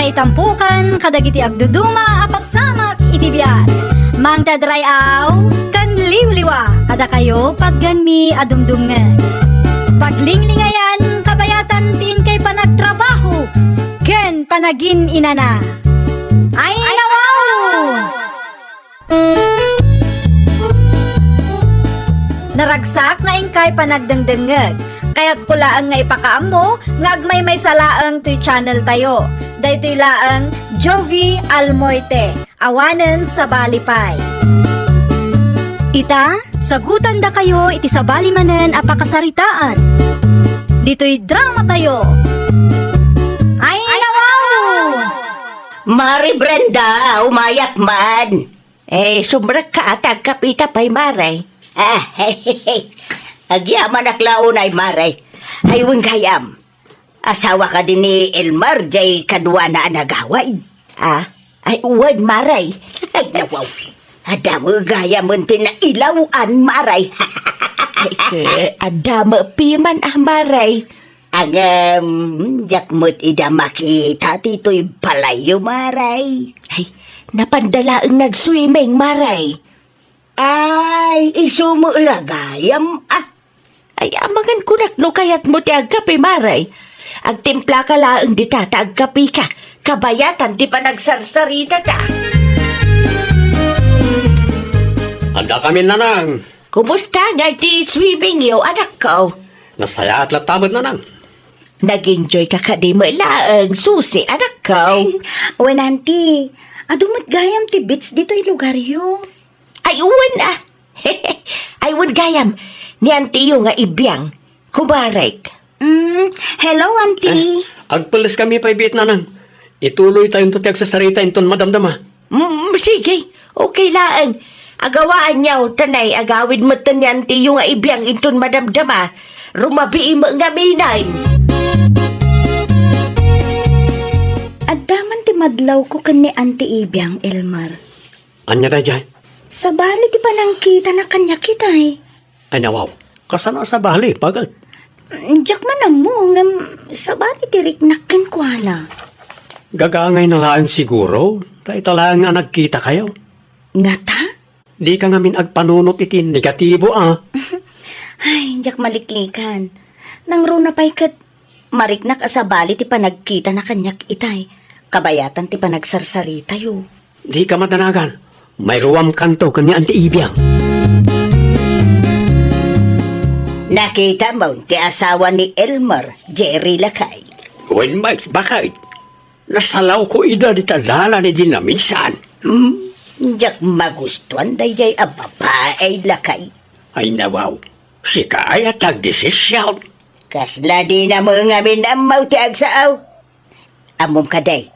kay tampukan, kadagiti agduduma, apasamak itibiyat. Mang tadrayaw, kan liwliwa, kada kayo pagganmi adumdungan. Paglinglingayan, kabayatan tin kay panagtrabaho, ken panagin inana. Ay nawaw! Naragsak na ingkay panagdengdengeg, kaya't kulaan nga ipakaam mo, ngagmay may salaang to'y channel tayo. Daytoy laang Jovi Almoite, awanen sa balipay. Ita, sagutan da kayo iti sa balimanen apakasaritaan. Dito'y drama tayo. Ay nawaw! Mari Brenda, umayak man. Sumrak ka at agkapita pa'y maray. Agyaman aklaon ay maray. Haywang gayam. Asawa ka din ni Elmar, jay kadwa na anagaway. Ay uwan maray. Ay nawaw. Adamo gayam muntin na ilawan maray. Adama piman maray. Ang jakmut ida makita tito'y palayo maray. Ay, napandala ang nag-swimming maray. Ay, isumo lagayam Ay, amangan kunakno kayat mo ti agkapi maray. Agtimpla ka laang di tata agkapi ka. Kabayatan di pa nagsarsarita ta. Handa kami nanang. Kumusta nga ti swimming yo, anak ko? Nasaya at latamad nanang. Nag-enjoy ka ka di mo laang susi, anak ko. Wananti, adumot gayam ti bits dito'y lugar yo. Ay, uwan Ay, uwan gayam. Ni antiyo nga ibiyang. Kumarek. Hello, auntie. Agpalis kami pa ibit nanang. Ituloy tayong tutiyag sa sarita inton madamdama. Sige. Okay laan. Agawaan niyaw, tanay, agawid mo tan ni antiyo nga ibiyang inton madamdama. Rumabii mo nga minay. Adaman ti madlaw ko kan ni auntie Ibiyang, Elmar. Anya da jay? Sa bali ti panangkita na kanya kita Ay nawaw. Kasano sa bali pagad? Diyak man mo, sa bali ti riknakin ko na. Gagangay na lang siguro. Tayo talang nga nagkita kayo. Ngata? Di ka ngamin agpanunot iti negatibo Ay, diyak maliklikan. Nang runa pa'y kat mariknak sa bali ti panagkita na kanyak itay. Kabayatan ti panagsarsarita yo. Di ka madanagan. May ruwam kanto kanya anti ibiyang. Nakita mo ti asawa ni Elmar, Jerry Lakay. When Mike, bakit? Nasalaw ko ida di talala ni din na minsan. Diyak magustuhan day jay a babae Lakay. Ay nawaw. Si kaya tagdesisyon. Kasla di na mo ngamin amaw ti agsaaw. Amom ka day.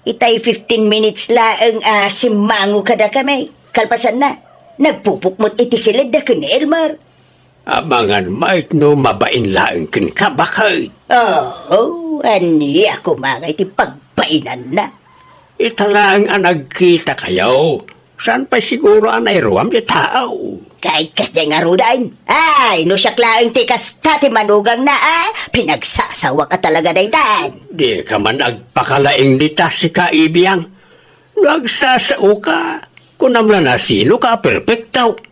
Itay 15 minutes laang simango kada kami. Kalpasan na. Nagpupukmot iti silid da kun Elmar. Amangan Mike no mabain laang kin kabakay. Ani ako mga iti pagpainan na. Italang ang nagkita kayo. Saan pa siguro anay ruwam di tao? Kahit kasya nga rudain. Ay, no siya klaang ti kasta ti manugang na pinagsasawa ka talaga daytan. Di ka man agpakalaing dita si kaibiyang. Nagsasao ka. Kunamla na sino ka perfectaw.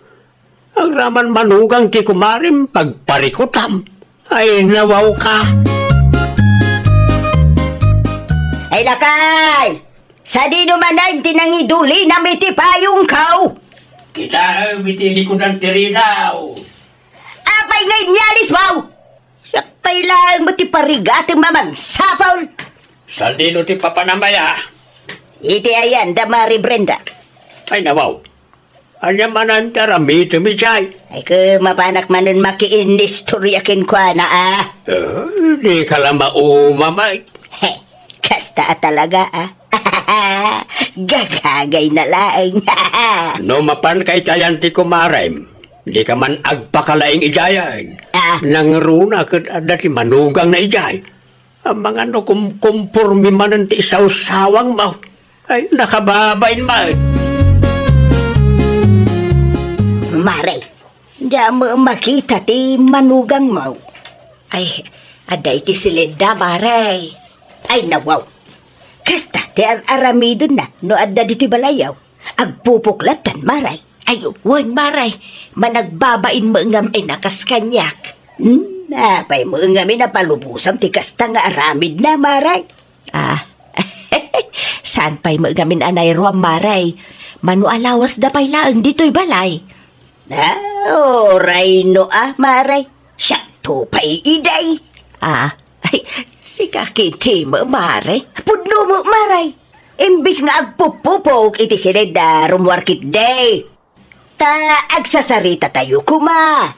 Ang raman manugang ti kumarim pagparikutam. Ay nawaw ka. Ay Lakay! Sa di naman ay tinangiduli na miti payong kau. Kita bitili ko ng tirinaw. Apay ngayon nyalis mo! Sakpay lang mo ti parigateng mamang sapaw. Sa dino ti papanamaya. Iti ayan, Damari Brenda. Ay nawaw. Anya manan karamito mi jay. Ay ko mapanak manon makiinistoryakin kwa na Di ka lang maumamay. Kasta talaga Gagagay na lang. No mapan kay tayan ti kumarem. Di ka man agpakalaing ijayan. Nangruna kat dati manugang na ijay. Ang mga no kumpormi manan ti isaw-sawang mo. Ay nakababain mo. Mare, da mo makita ti manugang mo. Ay, aday ti silinda, maray. Ay nawaw. Kasta ti aramidon na no adda dito'y balayaw. Agpupuklatan, maray. Ay, wan maray. Managbabain mo ngam ay nakas kanyak. Apay mo nga minapalubusam ti kasta nga aramid na, maray. Ah, saan pa'y magamin anay ruam maray? Manu alawas da pa'y laang dito'y balay. Oray no maray. Siya to pa'y iday. Ah, ay, si kakiti mo maray. Pudno mo, maray. Imbis nga agpupupok iti silid da rumwarkit day. Ta agsasarita tayo kuma.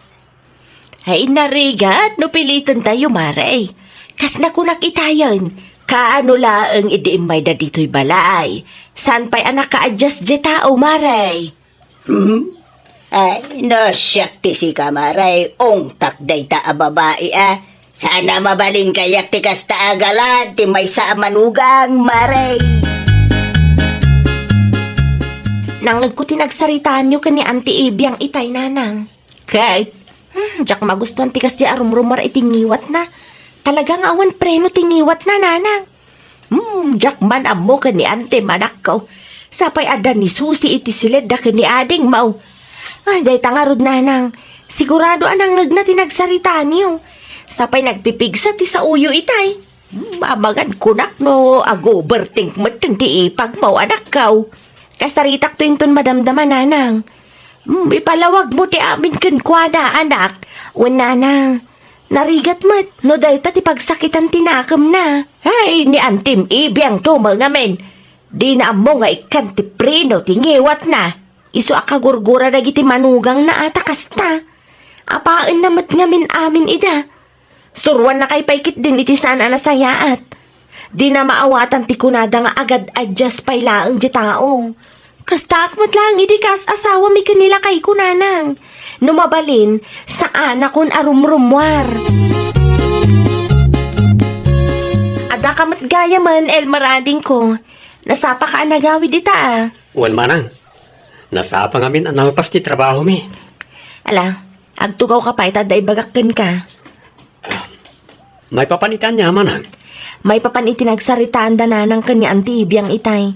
Ay, narigat, no pilitan tayo maray. Kas nakunak itayan, kaano laang idiimay da dito'y balay. Saan pa'y anak ka-adjust di tao maray? Ay, no, siyak ti si kamaray. Ong takday ta a babae Sana mabalin kayak ti kasta agalan ti may sa manugang, maray. Nangag ko tinagsaritaan nyo ka ni Auntie Ibi ang itay nanang. Kay, jak magustuhan ti kas di arumrumar itingiwat na. Talagang awan preno tingiwat na nanang. Jak man amo ka ni Auntie manak ko. Sapay ada ni Susi iti silid da ka ni Ading mau. Day tangarod nanang. Sigurado anangag na tinagsaritaan nyo. Sapay nagpipigsa ti sa uyo itay. Mamagan kunak no agoberting matang ti ipag mau anak kaw. Kasaritak to yung ton madamdaman nanang. Ipalawag mo ti amin kenkwana anak. Wan nanang. Narigat mat. No day ta ti pagsakitan tinakam na. Ay ni Antim Ibiyang to mga men. Di na mo nga ikan ti preno tingiwat na. Iso akagurgura na giti manugang na atakas na. Apaan namat ngamin amin ida. Surwan na kay paikit din iti sana nasayaat. Di na maawatan ti kunada nga agad adjust pay laang di tao. Kastak mo't lang idikas asawa mi kanila kay kunanang. Numabalin sa anak kon arumrumwar. Ada ka mat gaya man Elmarading ko. Nasapa ka nagawid ita Wan manang. Nasapa ngamin analpas ti trabaho mi. Ala, agtugaw ka pa itaday bagakken ka. May papanitan niya manang. May papan itinagsaritaan da nanang kanya Auntie Ibi ang itay.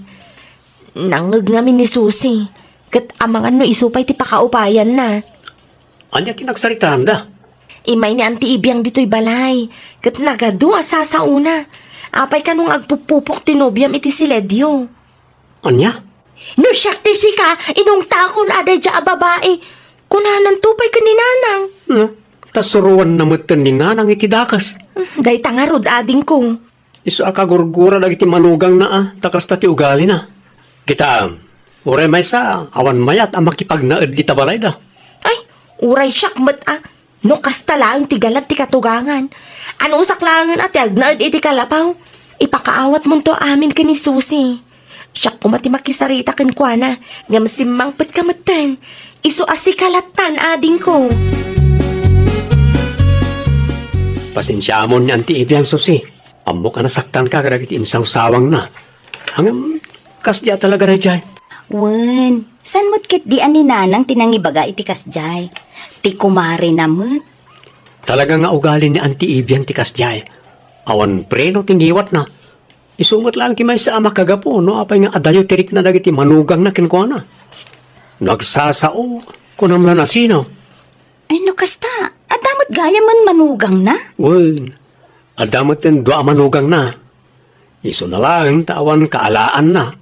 Nangag ngamin ni Susi. Kat amangan no isupay ti pakaupayan na. Anya tinagsaritaan da. Imay ni Auntie Ibi ang dito'y balay. Kat nagado asa sa una. Apay ka nung agpupupok tinobyam iti siledyo. Anya? No siyak ti sika, inong takon aday dya a babae. Kunanan tupay ka ni nanang. Tasuruan na matan ni nga nang itidakas. Day tangarod ading ko. Iso akagurgura na iti manugang na takas ta ti ugali na. Kita, uray may sa awan mayat ang makipagnaed kita balay da. Ay, uray siyak mat no kasta lang ti galat ti katugangan. Ano usak langan at agnaed iti kalapaw. Ipakaawat mo to amin ka ni Susi. Siyak kumati makisarita kan kwa na. Ngam simang pat kamatan. Iso asikalatan ading ko. Pasensya mo ni Auntie Ibi ang Susi. Amo ka nasaktan ka kada iti insawsawang na. Hanggang kasya talaga na jay. Wen, san mo't kit di ani nanang tinangibaga iti kasjay. Ti kumari na mo't. Talaga nga ugali ni Auntie Ibi ang tikas jay. Awan preno tingiwat na. Isumot lang kimay sa ama kagapo, no? Apay nga adayo tirik na dagiti manugang na kinkwana. Nagsasao, kunam na nasino. Ay no kasta, adamot gaya man manugang na. Uy, adamot yung dua manugang na. Iso na lang, tawan kaalaan na.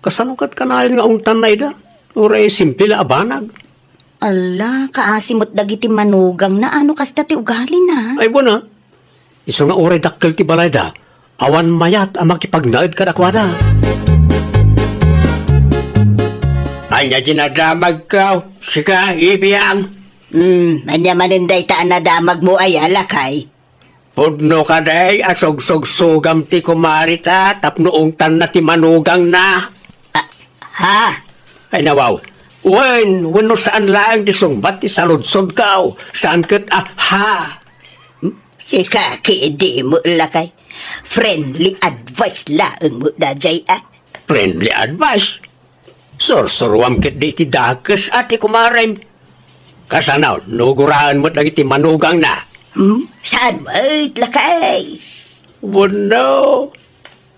Kasanukat ka na nga ungtan na ida. Uray, simple la abanag. Ala, kaasimot dagiti manugang na ano kasta ti ugali na. Ay, bona. Iso nga uray dakkel ti balay da. Awan mayat ang makipagnaid ka dakwada. Ay, nga dinadamag ka. Sika, ibiyang. Anya maninday taan na damag mo ay alakay. Pudno ka day, asog-sog-sugam ti kumarita, tapnoong tan na ti manugang na. Ha? Ay, nawaw. Wen no saan lang di sungbat ti saludsod ka. Saan kat, ha? Si kaki di mo lakay. Friendly advice laang mo da jay Friendly advice. Sorsorwam ket di ti dakas ati kumarim. Kasanaw, nuguraan mo't lagi ti manugang na. Saan mo lakay? Bueno,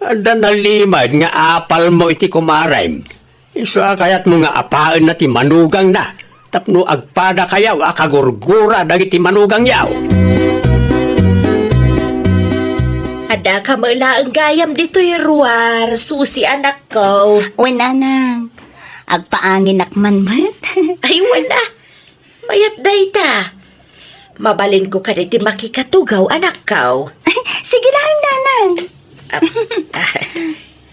Ada nalimad nga apal mo iti kumarem. Iso kayat mo nga apaan na ti manugang na. Tapno agpada kayaw akagurgura dagiti manugang yaw. Ada ka malaang gayam dito'y ruwar, susi anak ko. Uy, nanang. Agpaangin akmanmat. Ay, wala. Mayat day ta. Mabalin ko ka diti makikatugaw, anak ko. Sige lang, nanang.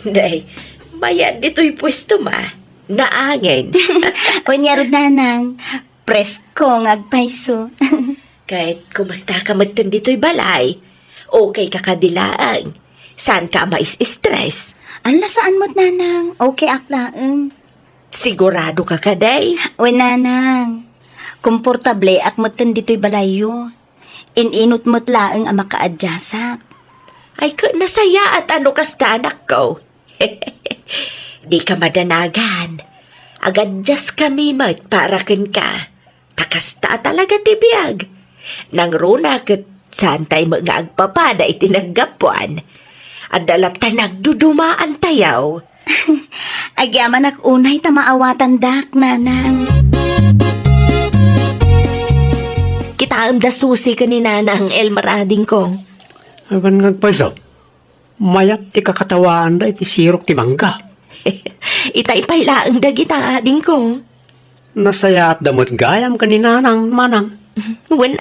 Day, mayat dito'y pwesto ma. Naangin. Unyarod, nanang. Presko ngagpaiso. Kahit kumusta ka matan dito'y balay, okay ka kadilaang. Saan ka mais-stress? Ala, saan mo't, nanang? Okay, aklaang. Sigurado ka kaday? Uy, nanang. Komportable akmutan dito'y balayo. Ininot mo't laang ang makaadyasak. Ay, nasaya at ano kasta anak ko. Di ka madanagan. Agad just kami mat para ken ka. Takasta talaga tibiyag. Nang runa kat santay mga agpapada itinaggapuan. Adalata nagdudumaan tayaw. Agyaman ak unay tamaawatan dak, nanang. Kita ang dasusi ka ni Nanang Elmarading ko. Awan ngagpaiso. Mayat ti kakatawaan da iti sirok ti mangga. Itay pailaang dagita ading ko. Nasaya at damot gayam kaninanang manang. Wen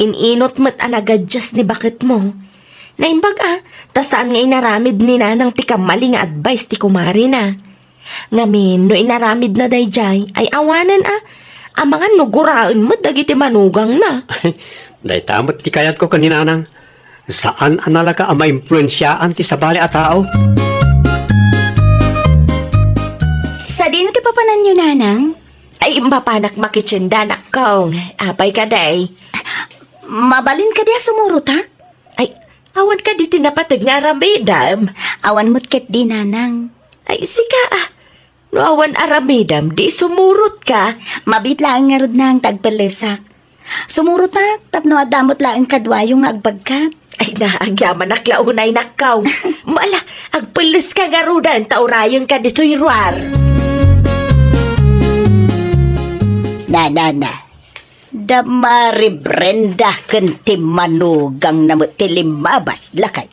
ininot mo't anagadjas ni bakit mo. Naimbag tasaan nga inaramid ni Nanang ti kamali nga advice ti kumari na. Ngamin, no inaramid na dayjay, ay awanan ang mga nuguraan mo dagiti manugang na. Day tamot ti kayat ko kaninanang. Saan analaga ang maimpluensyaan ti sabali a tao? Sa dino ti papanan nyo, nanang? Ay, mapanak makitsindanak kong. Apay ka day. Mabalin ka diya sumurot, ha? Ay, awan ka di tinapatag nga aramidam. Awan mo't ket di, nanang. Ay, sika no awan aramidam, di sumurot ka. Mabit lang nga rod nang tagpalesak. Sumurot na, tapno adamot lang kadwayo nga agbagkat. Ay, naagyaman naklaunay nakaw. Mala, agpalis ka garudan, taurayan ka dito'y ruar. Na. Damari Brenda kenti manugang na tilimabas lakay.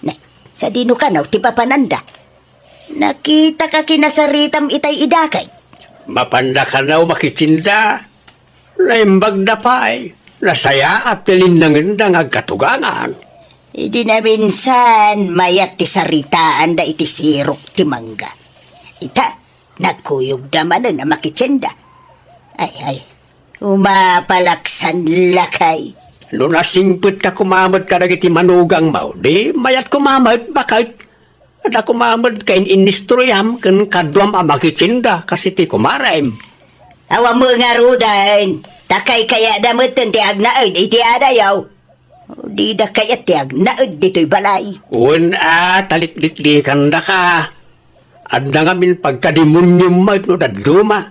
Na, sa dino ka na, ti papananda. Nakita ka kinasaritam itay idakay. Mapanda ka na makitsinda. Naimbag na pa ay. Nasaya at tilinangin ng agkatugangan. Idi na minsan, mayat ti saritaan da iti sirok ti mangga. Ita, nagkuyog naman na makitsinda. Ay, umapalaksan lakay. No nasingpit ka kumamad ka nagiti manugang mo, di mayat kumamad, bakit? Ada kumamad ka inistruyam kan kadwam ang makitsinda kasi ti kumarem. Awa mo nga rudan, takay kaya damutan ti agnaod iti adayaw. Di da kaya ti agnaod dito'y balay. Talit-litlikan da ka. Adda nga min pagkadimunyum mo no daduma.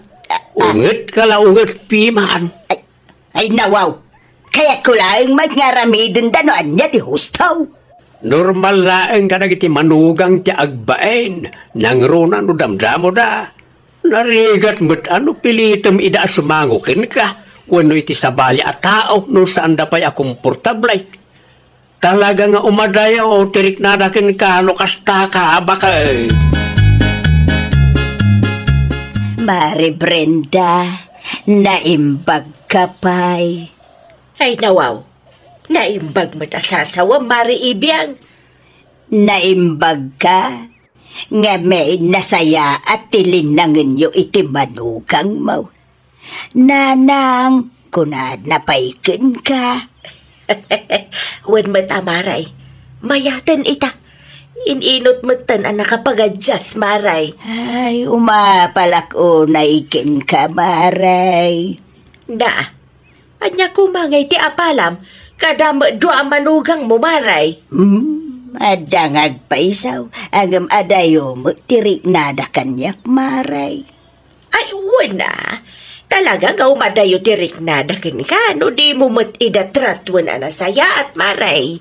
Unget ka la unget piman. Ay nawaw, kaya ko lang magnaramidin da no anya ti hustaw. Normal laeng ka nagiti manugang ti agbaen. Nang runa no damdamo da. Narigat mo't ano pilitam ida sumangukin ka. Wano iti sabali at tao no saan da pa'y akomportablay. Talaga nga umadayaw o tirik nadakin ka no kasta ka baka Mari Brenda, naimbag ka pa'y. Ay, nawaw. Naimbag mo't asasawa, Mari Ibiyang. Naimbag ka, nga may nasaya at tilinangin nyo iti manugang mo. Nanang, kunad na paikin ka. Wen mo't amaray, mayaten ita. Ininot mo't tan ang nakapagadjas, Maray. Ay, umapalak o naikin ka, Maray. Da, anya kumangay ti apalam, kadam dua manugang mo, Maray. Adang agpaisaw, agam adayo mo tirik nada kanyak, Maray. Ay, wala. Talaga nga umadayo tirik na dakin ka, no di mo mo't idatratwan anasaya at Maray.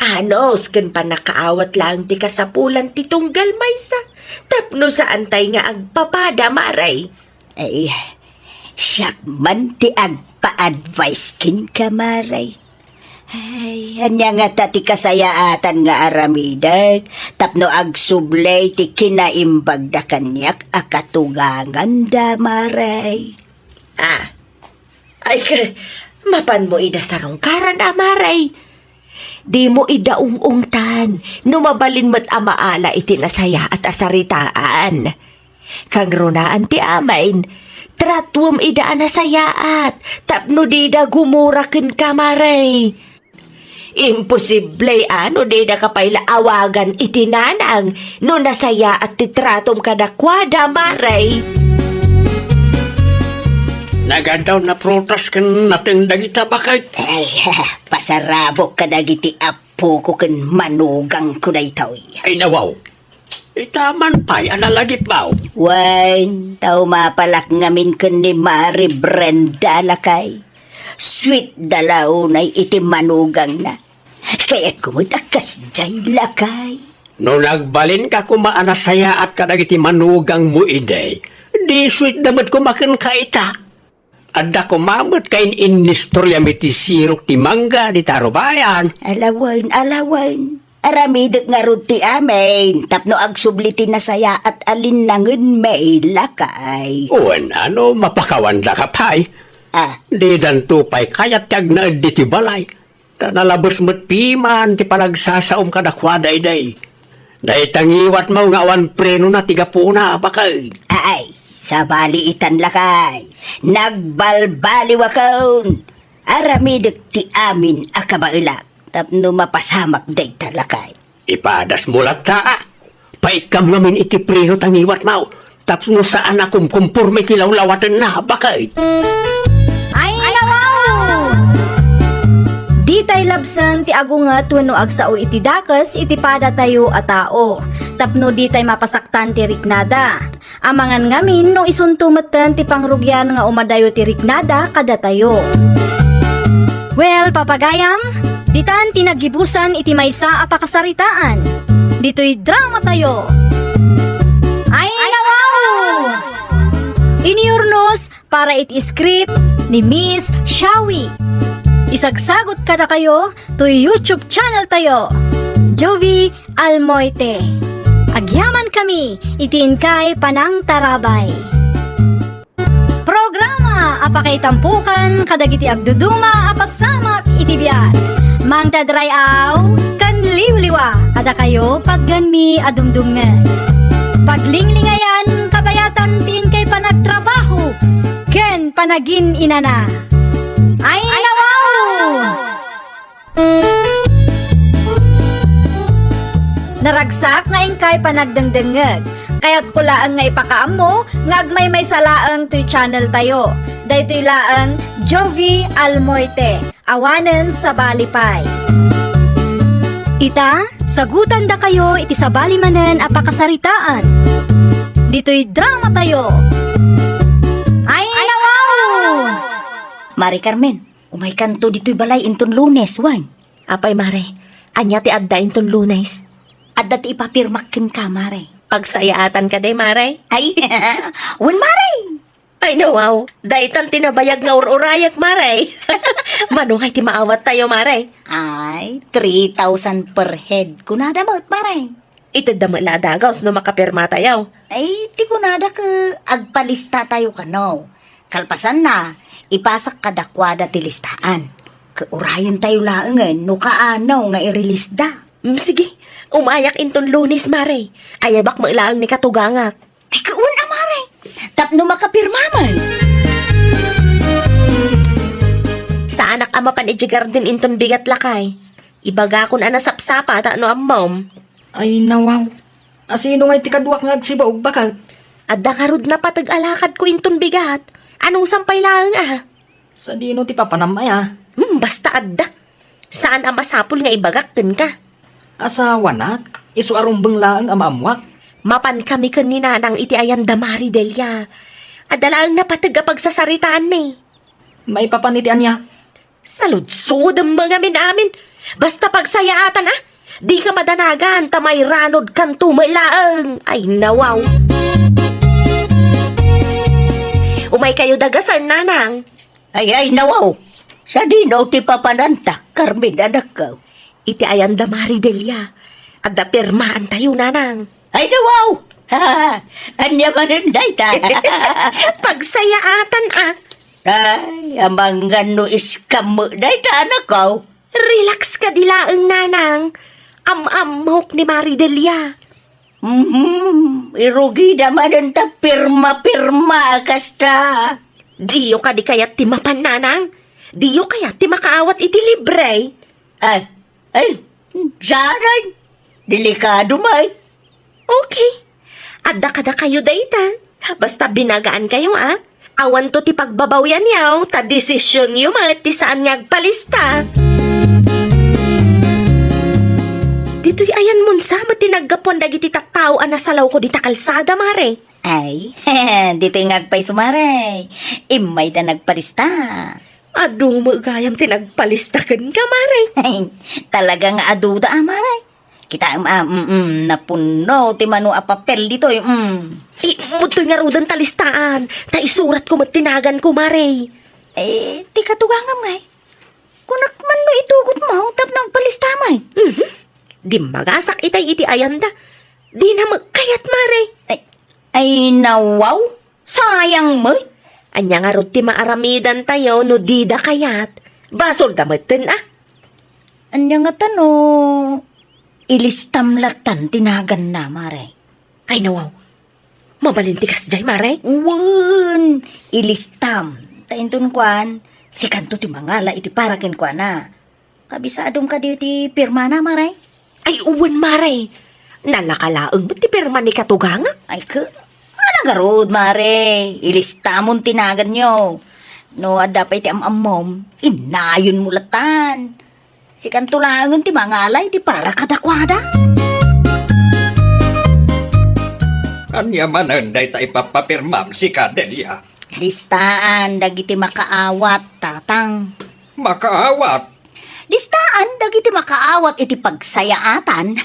Anos, kan pa nakaawat lang ti kasapulan ti tunggal maysa. Tapno sa antay nga agpapada, maray. Ay, siyak man ti agpa-advise kin ka, Maray. Ay, anya nga tati kasayaatan nga aramidag, tapno agsublay ti kinaimbag da kanyak akatugangan da, Maray. Ay, mapan mo ida sa rongkaran, maray. Di mo ida ungungtan, numabalin mo't amaala iti nasaya at asaritaan. Kang runaan ti amain, tratwom ida anasayaat, tapno di da gumurakin kamaray. Imposible di da kapayla awagan iti nanang, no nasaya at titratom kadakwada maray. Nagadaw na protas kan natin dagita bakit? Ay, pasarabok ka dagiti apo ko ken manugang ko na itaw. Ay nawaw. Itaman pa'y analagip baw. Wain, tao mapalak ngamin ken ni Mari Brenda lakay. Sweet dalaw na iti manugang na. Kaya't kumutakas jay lakay. No nagbalin ka kumaanasaya at kadagiti manugang mo ide, di sweet damat kumakin ka ita. Adda kumamot kain inistorya miti sirok ti mangga di tarubayan. Alawan. Aramidot nga ruti amin. Tapno agsubliti na saya at alinangan may lakay. Uwan ano, mapakawanda ka pa'y. Di dan tupay kayat tag na di ti balay. Tanalabos mo't piman ti palagsasaom kadakwada iday. Dahil tangiwat mo nga awan preno na tigapuna bakay. Ay, sa baliitan lakay. Nagbalbali wakaon. Aramidot ti amin akabailak. Tapno mapasamak day talakay. Ipadas mulat ta. Paikam ngamin iti preno tangiwat mo. Tapos no saan akong kumpurme ti lawlawatan na bakay. Ay, nawaw! Di tay labsan ti agungat wenno agsao iti dakas iti pada tayo a tao. Tapno di tay mapasaktan ti riknada. Amangan ngamin no isuntumeten ti pangrugyan nga umadayo ti riknada kada tayo. Well, papagayam, ditan tinagibusan iti maysa a pakasaritaan. Dito'y drama tayo. Ay, nawaw! Iniurnos para iti script ni Miss Shawi. Isagsagot kada kayo to YouTube channel tayo, Jovi Almoite. Agyaman kami, itiin kay Panang Tarabay. Programa apakay tampukan kadagiti agduduma apasamak iti biyak. Mangtadrayaw kan liwliwa kada kayo pagganmi adumdumngan. Paglinglingayan kabayatan tin kay panagtrabaho ken panagin inana. Ay nawaw! Naragsak nga ingkay panagdangdangag. Kaya't kulaan nga ipakaam mo, nga agmay may salaang to'y channel tayo. Dahito'y laang Jovi Almoite, awanen sa balipay. Ita, sagutan da kayo iti sa balimanen apakasaritaan. Dito'y drama tayo. Ay, nawaw! Mari Carmen, umay kanto dito'y balay inton Lunes, wan. Apay mare, anya ti adda inton Lunes. At dati ipapirmakin ka, Mari. Pagsayaatan ka day, maray. Ay, wan Mari! Ay nawaw, daitan tinabayag nga ururayak, maray. Manungay ti maawat tayo, maray. Ay, 3,000 per head. Kunada mo, Mari. Ito damala dagaws no makapirma tayo. Ay, di kunada ka agpalista tayo kano. Kalpasan na, ipasak kadakwada ti listaan. Kaurayan tayo laangan, no kaanaw nga i-release da. Sige, umayak inton Lunes, maray. Ayabak mo ilaang ni katugangak. Ay, kauna, Mari. Tapno makapirma man. Sa anak ama pan garden inton bigat lakay. Ibaga kon anasapsapa ta no ammom. Ay, nawaw. Asino nga itikadwak nga agsibaog bakat? Adda karud na patag-alakad ko inton bigat. Anong sampay lang Sa dino ti papanamaya. Basta adda. Saan ang masapul nga ibagakken ka? Asawa nak, isu arumbeng lang ang amwak. Mapan kami kan ni nanang iti ayan damari Delia. Adalaang napatag pagsasaritaan me. May papanitian niya. Saludsod ang mga amin. Basta pagsayaatan di ka madanagan, tamay ranod kan tumailaang. Ay nawaw. Umay kayo dagasan, nanang. Ay, nawaw. Sa dinaw ti papananta, Carmen, anak ko. Iti ayanda Maridelia. Adda pirmaan tayo, nanang. Ay, nawaw. Anya mananday ta. Pagsayaatan Ay, amang no iskam mo day ta, anak ko. Relax ka dilaang, nanang. Am-amhok ni Maridelia. Irugi naman ang ta pirma-pirma kasta. Diyo ka di kayat ti mapan, nanang. Diyo kayat ti makaawat iti libre. Ay, saray. Delikado may. Okay. Adda kada kayo dayta. Basta binagaan kayo, Awan to ti pagbabawyan yaw, ta desisyon yu ti saan niya agpalista. Dito'y ayan munsa, matinagapon dagiti tattao anasalaw ko di takalsada, mare. Ay, dito yung agpay sumaray. Imay ta nagpalista. Adung magayam tinagpalista kan ka, mare. Talagang aduda, maray. Kita, napuno, ti mano a papel dito, Muto'y nga rudan talistaan, ta isurat ko matinagan ko, mare. ti katugang may. Kunak man no itugot mo, tap ng palista, may. Di magasak itay iti ayanda. Di na magkayat, mare. Ay, nawaw. Sayang mo. Anya nga rod ti maaramidan tayo no di da kayat. Basol damaten, Anya nga tano, ilistam latan tinagan na, mare. Ay nawaw. Mabalintikas jay, mare. Wan, ilistam. Taintun kwan, si kanto ti mangala iti parakin kwan na. Kabisadong ka di ti pirma na, mare. Ay uwan, mare. Nalakalaang ba't ti perma ni katugang? Ay ka, alang garod, mare. Ilistamon tinagan nyo. No, adapay ti amamom, inayon mo latan. Si kantulangan ti mangalay ti para kadakwada. Anya mananday ta ipapapirmam si Cadelia. Listaan, dagiti makaawat, tatang. Makaawat. Listaan, dagiti makaawat iti pagsayaatan.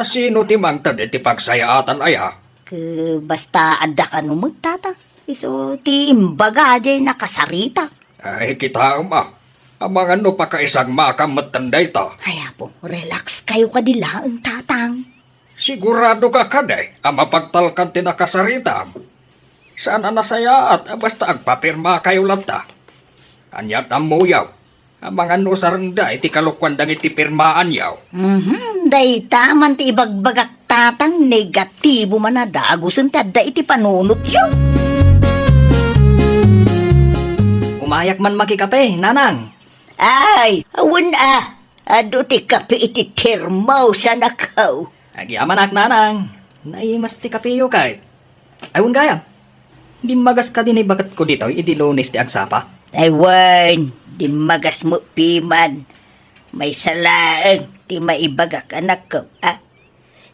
Sino ti mangtad iti pagsayaatan aya? Basta adda ka numag, tatang. Iso ti imbaga jay nakasarita. Ay, kita Amang ano pa ka isang makamatanda ito. Ay, apo, relax kayo ka dilaang, tatang. Sigurado ka kaday, ang mapagtalkan tinakasarita. Saan nasaya at basta agpapirma kayo lata. Anyat ang muyaw. Ang mga nusaranda iti kalukwan dang iti pirmaan yaw. Day taman ti ibagbagak tatang negatibo man na dagusan ti adda iti panunot yun. Umayak man makikape, nanang. Ay, awan ado ti kape iti termo sa nakaw. Agyaman nanang. Naimas ti kape yo kay. Ayun gayam. Di magas ka din bagat ko dito, idi lunes ti agsapa. Aywan, di magas mo piman. May salaan ti maibagak anak ko,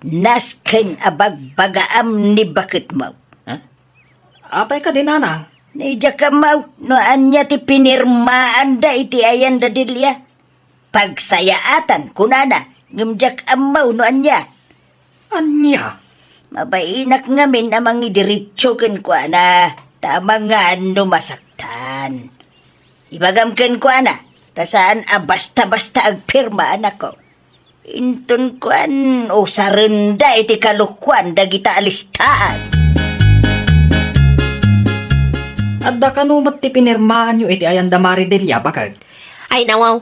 Nasken abagbagaam ni bakit mo. Apay ka din, nanang. Naidya ka mau, no anya ti pinirmaan da iti ayan da dilya. Pagsayaatan, kunana, ngamjak amaw no anya. Anya? Mabainak ngamin amang idiritso ken kwa na, tamang nga ano masaktan. Ibagam ken kwa na, tasaan basta-basta agpirma anak ko. Intun kwan o sarenda iti kalukwan dagita alistaan. Adda ka numat ti pinirmaan nyo iti ayan da Maridelia, bakag? Ay nawaw.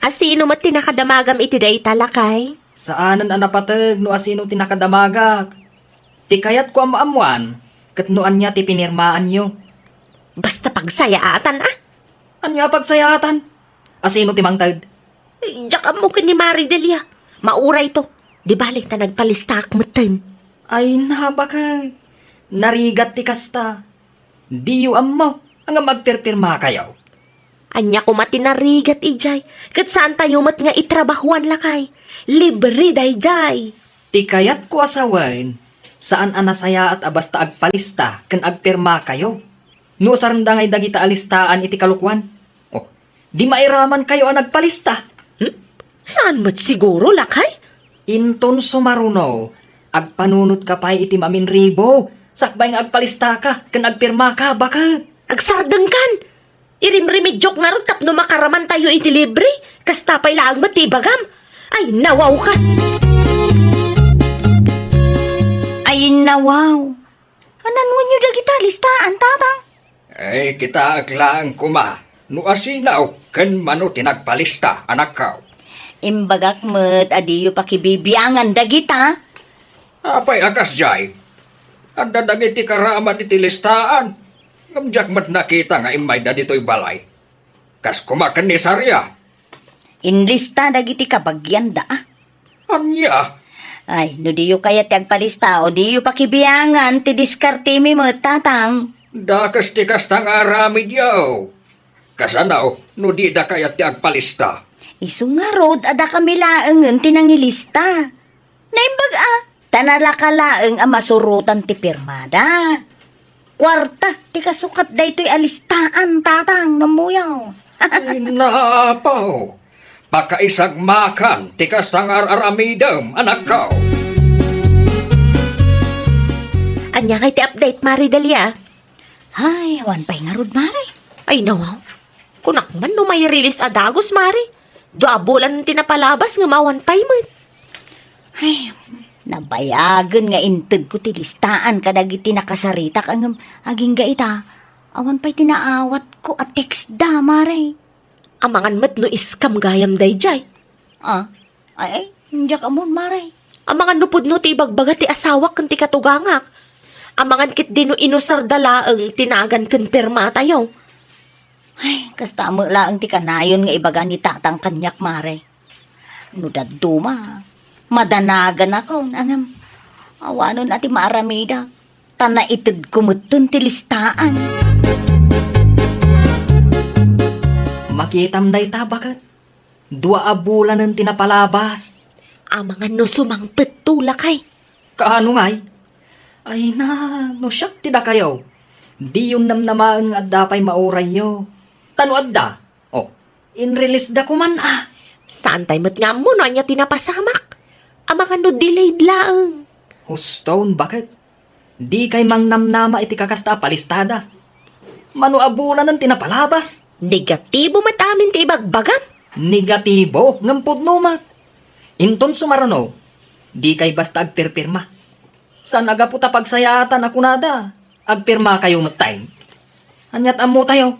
Asino mat tinakadamagam iti day talakay? Saanan anapatag no asino tinakadamagak? Ti kayat ko amaamuan, kat noan niya ti pinirmaan nyo. Basta pagsayaatan Anya pagsayatan? Asino ti mangtag? Diyak mo ka ni Maridelia. Mauray to. Di balik na nagpalistak matan. Ay na, bakag? Narigat ti kasta. Diyo amaw, ang magpirpirma kayaw. Anya ko matinarigat ijay. Kat saan tayo mat nga itrabahuan lakay. Libre day jay. Ti kayat ko asawain, saan anasaya at abasta agpalista kan agpirma kayo. No saranda ngay dagita alistaan iti kalukwan. Oh, di mairaman kayo ang nagpalista. Saan mo't siguro, lakay? Inton sumaruno, agpanunot ka pa iti mamin ribo. Sakbay nga agpalista ka, kan agpirma ka, bakit? Agsardeng kan. Irimrimidyok nga ron tapno makaraman tayo iti libre. Kastapay laang matibagam. Ay, nawaw ka. Ay, nawaw. Ananwan nyo dagita listaan, tatang? Ay, kita aglaang kuma. No asinaw, kan mano tinagpalista, anak ka. Imbagak mo't adiyo pakibibiyangan dagita. Apay akas jay. Anda dagiti karamat iti listaan. Ngamjak mat nakita nga imay da dito'y balay. Kas kumakan ni Sarya. Inlista dagiti kabagyan da. Anya, Ay, no diyo kaya ti agpalista o diyo pakibiyangan ti diskarte mi mo, tatang. dakas ti kastang aramid yaw. Kasanaw, no di da kaya ti agpalista. Isu nga rod, ada kami laengen tinangilista. Naimbag tanalakalaeng ang masurutan ti pirmada. Kwarta, ti kasukat da ito'y alistaan, tatang, namuyaw. Ay, napaw. Pakaisag makan, ti kastang aramidam, anak ka. Anya kay ti update, Mari Dalia. Ay, awan pa'y nga rod, mare. Ay, nawaw. Kunak man no may release adagos, Mari. Duabulan ng tinapalabas nga mawan payment. Ay, nabayagan nga inted ko ti listaan kadagiti nakasarita kang aging gaita. Awan pa'y tinaawat ko at text da, mare. Amangan mat no iskam gayam dayjay. Ay, hindi ka mo, mare. Amangan no pudno ti ibagbaga ti asawak kan ti katugangak. Amangan kit dino inusar dalaang tinagan kan perma tayo. Ay, kasta mo lang ti kanayon nga ibaga ni tatang kanyak, mare. No daduma, madanagan ako. Nangam, awanon ati maaramida. Tana ited kumutun ti listaan. Makitam day tabakat. Dua abulan ng tinapalabas. Amangan no sumangpet tulakay. Kaano ngay? Ay na, no siyak tida kayo. Di yun namnamaan nga dapay mauray yo. Tano adda? Oh, in-release da kuman Saan tayo mat nga mo no anya tinapasamak? Amangan no delayed laang. Huston, bakit? Di kay mang namnama iti kakasta palistada. Mano abulan ng tinapalabas. Negatibo mat amin ti ibagbagam. Negatibo, ngampod numat. Inton sumarano, di kay basta agpirpirma. San agaputa pagsayatan ako nada, agpirma kayo mat time. Anyat amo tayo,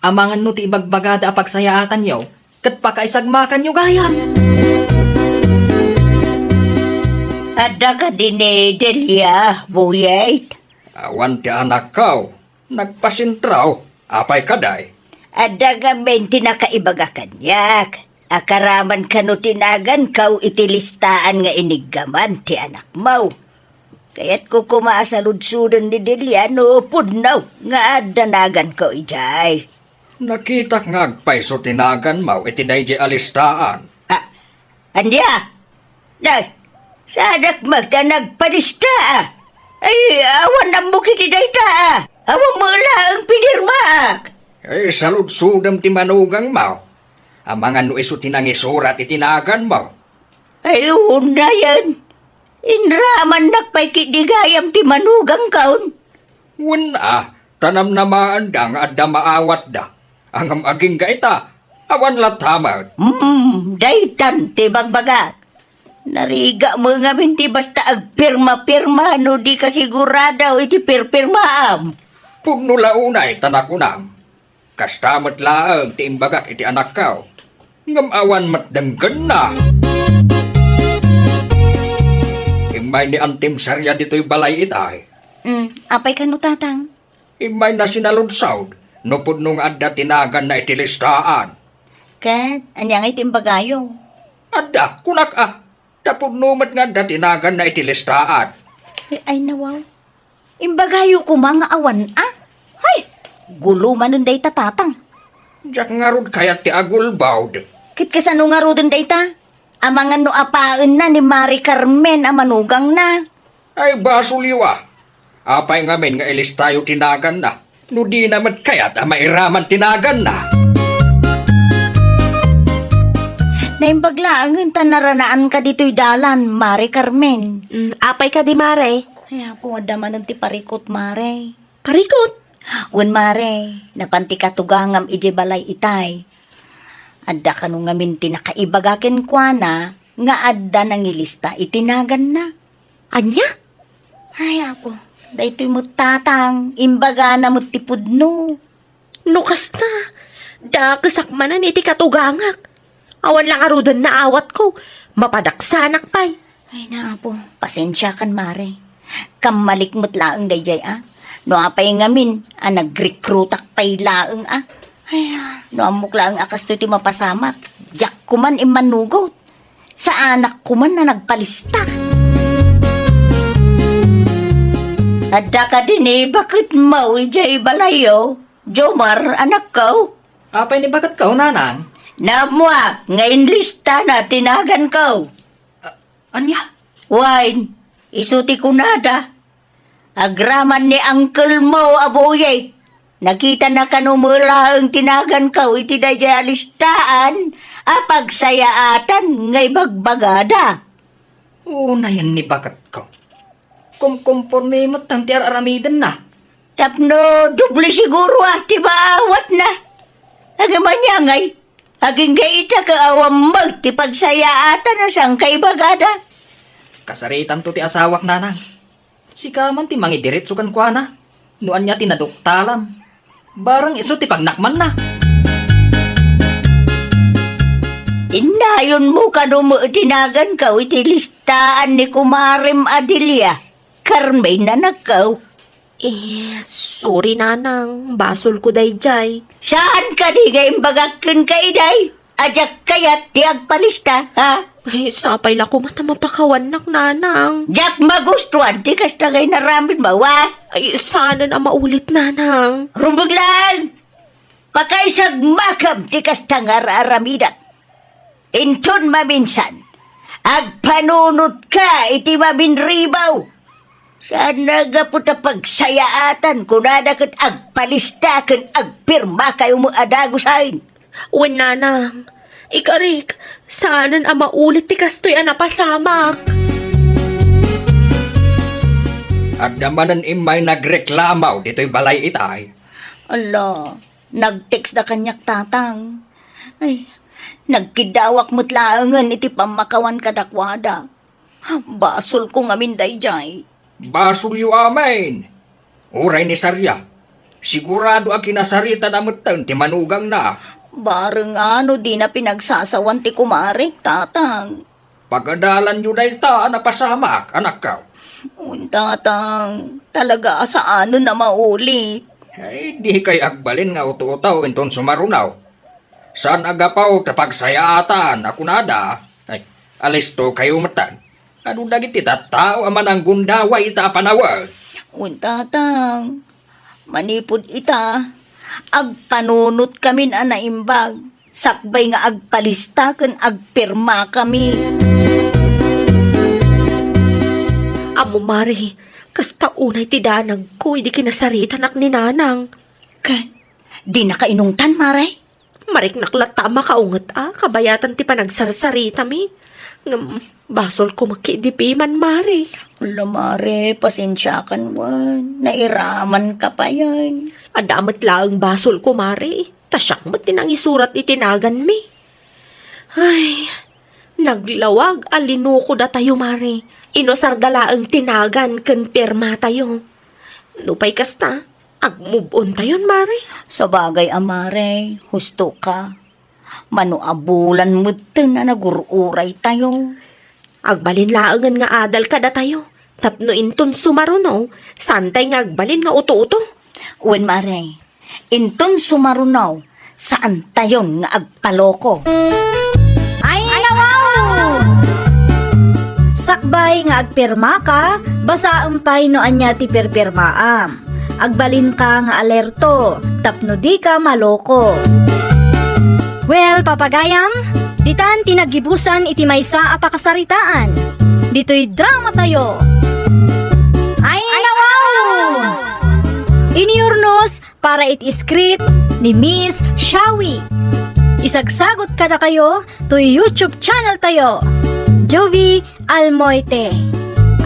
amangan no ti ibagbagada pagsayatan yaw, kat pakaisagmakan nyo gayam. Ada ka din Delia, buyait. Awan ti anak kaw, nagpasintraw, apay kaday. Ada ka menti na kaibaga kanyak. Akaraman ka no tinagan kaw itilistaan nga inigaman ti anak mau. Kaya't ko kumaasaludsudan ni Delia no pudnaw nga adanagan ko ijay. Nakita nga agpay so tinagan mau iti dayjay alistaan. Andya! Day, sadak magta nagpadista Ay, awan na mo kiti dayta Awan mo lang pinirmaak. Eh, saludsudam ti manugang mau. Amangan no iso tinangisurat itinagan mo. Ay, una yan. Inraman nakpaikidigayam ti manugang kaon. Wala, tanam namaan da nga adda maawat da. Ang aging gaita, awan latamad. Daytan ti bagbagat. Nariga mo nga minti basta agpirma-pirma no di ka sigurado iti pirpirmaam. Pugno launay tanakunam. Kastamat laang ti imbagak iti anak kaw. Ngam awan matdanggan na. Imay ni Antim Sarya dito'y balay itay. Apay ka no tatang? Imay na sinalunsaw. No pudnong adda tinagan na itilistaan. Kat, anyang itimbagayo. Adda, kunak tapudnumat nga adda tinagan na itilistaan. Ay nawaw. Imbagayo ko mga awan Hay, gulo man nun day tatang. Diyak nga rod kaya ti agulbawd. Kit kasano nga rodon day ta? Amangan no apaan na ni Mari Carmen amanugang na. Ay basuliwa. Apay ngamin nga ilis tayo tinagan na. No di naman kaya't mairaman tinagan na. Naimbaglaan ta naranaan ka dito'y dalan, Mare Carmen. Apay ka di, Mare. Ay, ako adaman ng ti parikot, Mare. Parikot. Wen, Mare, napanti ka tugangam ije balay itay. Adda ka nung ngamin tinakaibagakin kwa na, nga adda nang ilista itinagan na. Anya? Ay, ako, dayto'y mo tatang, imbaga na mo tipudno. Nukas na. Dakasakmanan iti katugangak. Awan lang arudan na awat ko. Mapadaksanak pa'y. Ay, na po, pasensya kan, Mare. Kamalikmot laang dayjay, No apay ngamin, nag-recruitak pay laang, Ay, no amok laang akas ti mapasamak. Jak kuman imanugot. Sa anak kuman na nagpalista. Adda ka din bakit mau ijay balayo? Jomar, anak ko. Apay ni bakat ka, nanang? Namwa, ngayon lista na tinagan ko. Anya? Wine, isuti ko nada. Agraman ni uncle mo, aboyay. Nakita na kanumula ang tinagan ko, iti da dya alistaan. Apagsayaatan, ngay bagbagada. Na yan ni bakat ka. Kumporme mo tang tiar aramidan na. Tapno, dubli siguro ti maawat na. Agaman niya ngay. Aging gaita ka awam ti pagsayaatan na sang kay bagada. Kasaritan to ti asawak nanang. Sika man ti mangidiretso kan kwa na. Nuan niya tinaduktalam. Barang iso ti pagnakman na. Inayon mo kanumo tinagan ka, iti listaan ni Kumarim Adelia. Carmen na nakaw. Sorry nanang. Basol ko dayjay. Saan ka di gayong bagakin ka iday? Ajak kayat ti agpalista, ha? Ay, sapay la ko mata mapakawanak nanang. Jak magustuhan ti kastagay na ramin ba, wa? Ay, sana na maulit nanang. Rumbag lang! Pakaisag makam ti kastangar aramidak. Inton maminsan, agpanunot ka iti maminribaw. Saan nagaputa pagsayaatan kunada kat agpalista kat agpirma kayo mo adagusain. Wen nanang. Ikarik, sana na maulit ti kastoy napasamak. At damanan imay nagreklamaw dito'y balay itay. Ala, nag-text na kanyak tatang. Ay, nagkidawak mo't laangan iti pamakawan kadakwada. Basol ko ngamin dayjay. Basol yu amin. Uray ni Sarya. Sigurado ang kinasarita na mutan ti manugang na. Bareng di na pinagsasawan ti kumarik, tatang. Pagadalan yu day ta napasamak, anak ka. Tatang, talaga sa na maulit. Ay, di kay agbalin nga uto-utaw inton sumarunaw. Saan agapaw tapagsayaatan ako nada? Ay, alisto kayo matan. Ano dagiti tataw aman ang gundaway ita panawal? Tatang, manipod ita. Agpanunot kami na naimbag. Sakbay nga agpalista kan agpirma kami. Amo Mari, kasta unay ti danag ko, hindi kinasaritan ak ni nanang. Di na kainungtan, Maray. Marik naklata makaungat kabayatan ti panagsarsarita mi. Basol ko makidipiman, Mari. Wala, Mare, pasensya kan wan. Nairaman ka pa yan. Adamat lang basol ko, Mari. Tasyak mo tinang isurat itinagan mi. Ay, naglawag alinuko da tayo, Mari. Inosar dalaang tinagan kan perma tayo. Lupay kasta, ag-move on tayon, Mari. Sa bagay, Amare, husto ka. Manuabulan mo na nagururay tayo. Agbalin laangan nga adal kada tayo. Tapno inton sumaruno, santay nga agbalin nga uto-uto. Uwan, Mare, inton sumarunaw, saan tayon nga agpaloko? Ay, wow! Sakbay nga agpirma ka, basa ampay no anya ti pirpirmaam. Agbalin ka nga alerto, tapno di ka maloko. Well, papagayam, ditan tinagibusan iti maysa apakasaritaan. Dito'y drama tayo. Ay, wow! Iniurnos para iti script ni Miss Shawi. Isagsagot kada kayo to YouTube channel tayo, Jovi Almoite.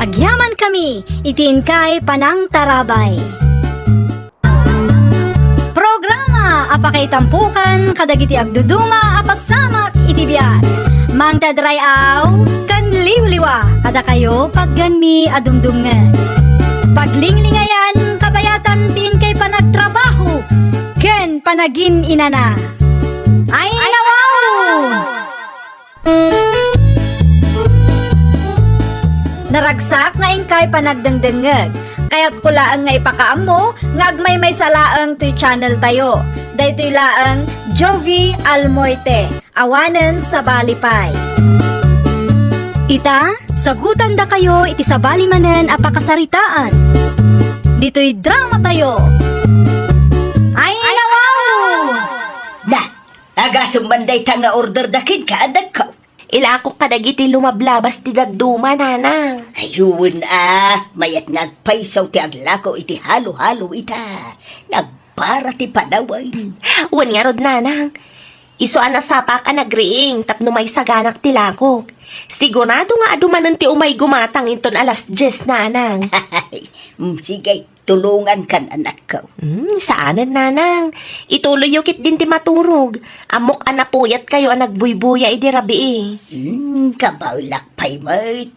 Agyaman kami, itiin kay Panang Tarabay. Programa apakay tampukan kadagiti agduduma apasamak itibiyat. Mang tadrayaw kan liwliwa kada kayo pagganmi adumdungan. Paglinglingayan kabayatan tin kay panagtrabaho ken panagin inana. Ay nawaw! Naragsak nga ingkay panagdengdengeg. Kaya't kulaan nga ipakaam mo, nga agmay may salaang to'y channel tayo. Daytoy laang Jovi Almoite, awanen sa balipay. Ita, sagutan da kayo iti sa balimanen apakasaritaan. Dito'y drama tayo. Ay nawaw! Na, agasong manday ta nga order dakid ka adag ko. Ilako kadagiti lumablabas ti daduma, nanang. Ayun mayat nga agpaisaw ti aglako iti halo-halo ita. Nagpara ti panaway. Wan nga rod, nanang. Iso anasapak ang nagriing tapno may saganak ti lakok. Sigurado nga adumanan ti umay gumatang inton alas 10, nanang. Sige, tulungan kan anak ko. Saanan, nanang? Ituloy yukit din ti maturog. Amok anapuyat kayo ang nagbuybuya idi rabi Kabaulak pa'y mait.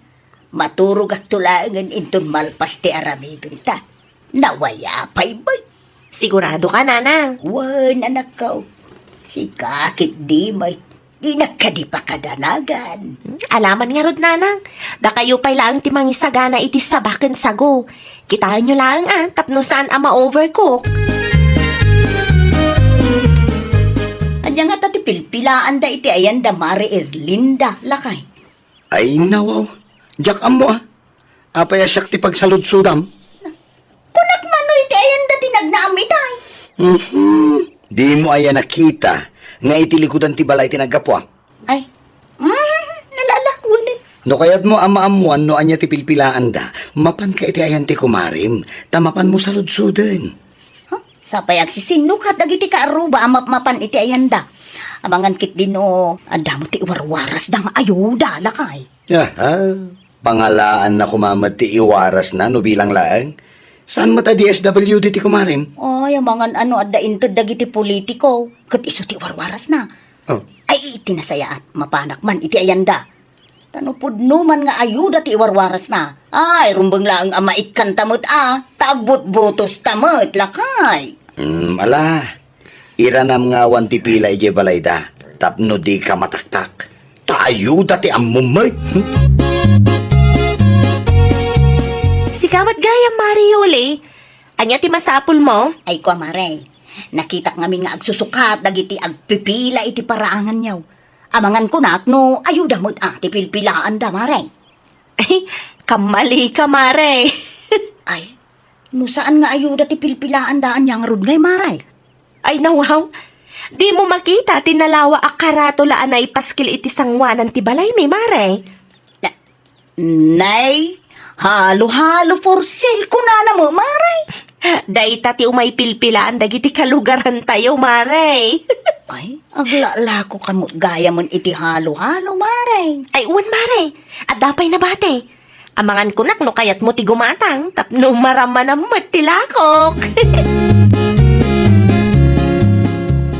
Maturog at tulangan inton malpas ti aramidon ta. Nawaya pa'y mait. Sigurado ka, nanang. Wan, anak ko. Si kakit di mait. Di nagkadi pa kadanagan. Alaman nga rod, nanang. Da kayo pa'y lang ti mangisagana iti sabaken sago. Kitaan nyo lang tapno saan ama overcook. Anya nga tati pilpilaan da iti ayan da Mari Erlinda, lakay. Ay, nawaw. Diyak amo Apaya siyak ti pagsaludsudam. Kunak mano iti ayan da tinagnaamiday. Di mo aya nakita nga itilikudan ti balay tinagapwa. Ay, nalalawanin. No kayat mo ama-amuan no anya ti pilpilaan da, mapan ka iti ayan ti kumarim, tamapan mo saludsudan. Sa payag si sinukat dagiti kaaruba mapan iti ayan da. Amangan kit din adamo ti iwarwaras da nga ayuda, lakay. Pangalaan na kumamad ti iwaras na no bilang laang. Saan mata DSWD ti kumarim? Ay, amangan adda into dagiti politiko. Kat iso ti warwaras na. Oh. Ay, itinasaya at mapanak man iti ayanda. Tanupod man nga ayuda ti warwaras na. Ay, rumbang lang ang maikkan tamot tagbot-botos tamot, lakay. Ala. Iranam nga wan ti pila ije balay da. Tapno di ka mataktak. Taayuda ti amumay. Si kamat gaya, Mariole. Anya ti masapul mo? Ay, kwa mare. Nakita kami nga agsusukat dagiti agpipila iti paraangan niyaw. Amangan ko nak no ayuda mo't ti pilpilaan da, mare. Ay, kamali ka, Mare. Ay, no saan nga ayuda ti pilpilaan daan yang rod ngay, mare? Ay, nawaw. Di mo makita tinalawa akarato laan na ipaskil iti sangwanan ti balay, may Mare. Nay, halo-halo for sale ko na mo, mare. Dayta ti umay pilpilaan dagiti kalugaran tayo, Mare. Ay, aglala ko kamot gaya mon iti halo-halo, mare. Ay, uwan, Mare. At dapay na bate. Amangan ko nak no kayat mo ti gumatang tapno maraman mo tilakok.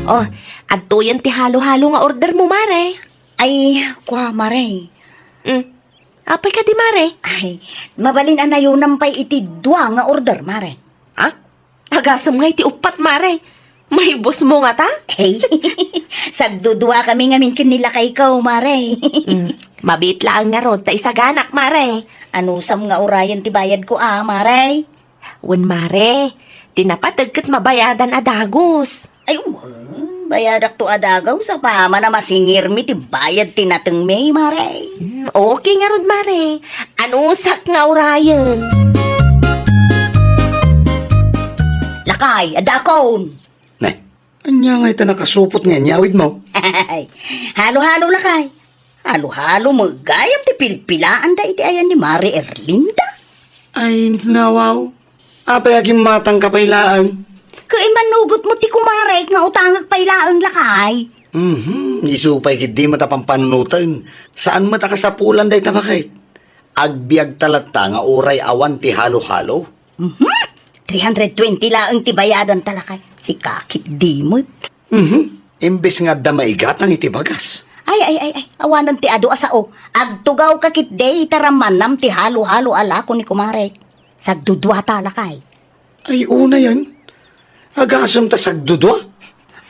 Oh, adto yan ti halo-halo nga order mo, Mare. Ay, kwa, mare. Apay ka di, Mare? Ay, mabalin anayunan pa'y iti dua nga order, mare. Ha? Agasam nga iti upat, Mare. May bus mo nga ta? Hey, sagdudua kami nga min kinila kay ikaw, mare. Mabit lang nga rod, ta isaganak, Mare. Ano sam nga orayan ti bayad ko, mare? Wen, Mare, tinapatag kat mabayadan adagos. Ay, bayadak to adagaw sa pama na masingir mi ti bayad tinateng may, mare. Okay nga rod, Mare. Ano sak nga orayan? Lakay, adakon. Nay, anya nga ita nakasupot nga nyawid mo. Halo-halo lakay. Halo-halo mo gayam ti pilpilaan da iti ayan ni Mari Erlinda. Ay, nawaw. Apay aging matang kapailaan. Kaya manugot mo ti kumarek nga utangag pailaang lakay. Isupay kit di mata pampanunutan. Saan mata kasapulan day tabakit? Agbiag talata nga uray awan ti halo-halo. 320 laang ti bayadan talakay. Si kakit di mo. Imbes nga damaigat ang itibagas. Ay, awanan ti ado asao. Agtugaw kakit day taramanam ti halo-halo ala ko ni kumarek. Sagdudwa talakay. Ay, una yan. Agasam ta sagdudwa.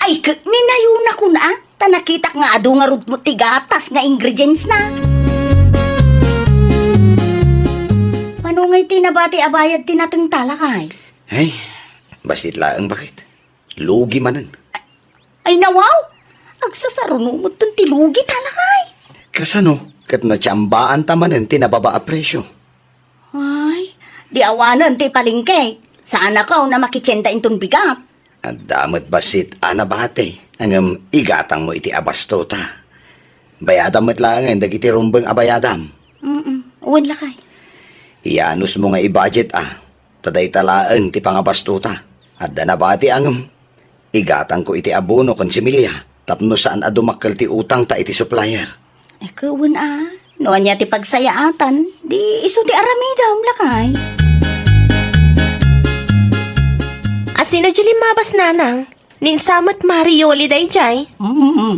Ay, minayuna ko na. Tanakitak nga ado nga rut mo ti gatas nga ingredients na. Manungay tinabati abayad tinatong talakay. Ay, basit laang bakit? Lugi manan. Ay nawaw! Agsasarunumot tong tilugi talakay. Kasano? Kat natsyambaan tamanan tinababa a presyo. Ay, di awanan ti palingke. Saan ako na makitsenta intong bigat? At damat basit anabate. Angam igatang mo iti abastota. Bayadam met lang dagiti rumbeng abayadam. Uwan lakay. Ianus mo nga i-budget Taday talaan ti pangabastota. At danabati angam. Igatang ko iti abono kon similya. Tapno saan adumakkel ti utang ta iti supplier. Ay, kawan Noon niya ti pagsayaatan, di iso di aramidam lakay. Asino juli mabas nanang? Ninsamat Marioli day jay?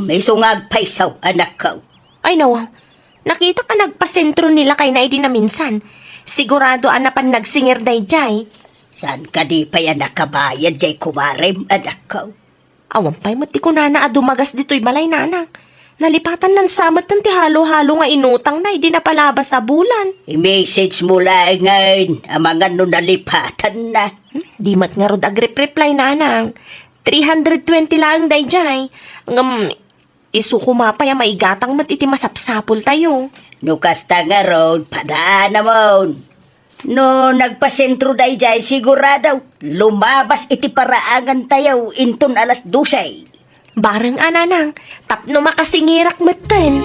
May sungag paisaw, anak ko. Ay nawaw, nakita ka nagpasentro nila kay na na minsan. Sigurado anapan nagsingir day jay. Saan ka di pa yan nakabayad, jay kumarem, anak ko? Awan pa'y mati ko na adumagas dito'y balay nanang. Nalipatan ng samat ng ti halo-halo nga inutang na hindi napalabas sa bulan. I-message mo lang ngayon, ang mga nalipatan na. Di mat nga rod agrip-reply nanang. 320 lang day jay. Isu kumapay maigatang mat iti masapsapol tayo. No kasta nga road, padaan namon. No nagpasentro day jay, sigurado lumabas iti paraangan tayo inton alas 12. Bareng ananang, tapno makasingirak matan.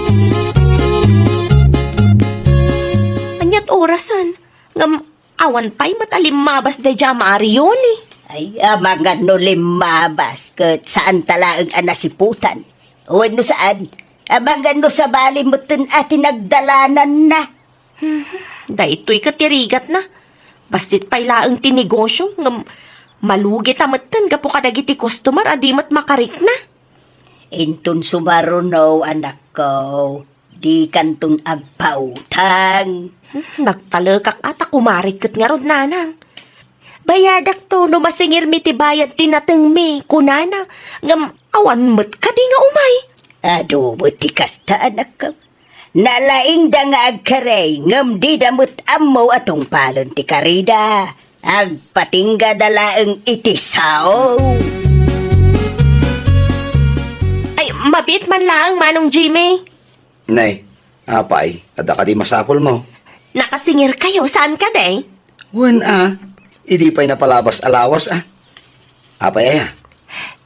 Anyat orasan, ngam awan pa'y matalimabas da dya Marioli. Ay, mga no limabas, kat saan talaang anasiputan. O ano saan? Mga no sa bali mo at tinagdalanan na. Da ito'y katirigat na. Basit pa'y laang tinegosyo, ngam malugit amatan gapo kadagiti customer adimat makarik na. Inton sumaruno, anak ko, di kantong agpautang. Nagtalakak ata kumarikot nga rod nanang. Bayadak to no masingir mi ti bayad tinateng mi kunana ngam awan met ka di nga umay. Ado mo ti kasta, anak ko. Nalaing da nga agkaray, ngam di damot amo atong palon ti karida. Agpatingga dalaang itisao. Ay, mabit man lang manong Jimmy. Nay, apay, ada ka di masapol mo. Nakasingir kayo, saan ka day? Wan Idi pa'y napalabas alawas Apay aya.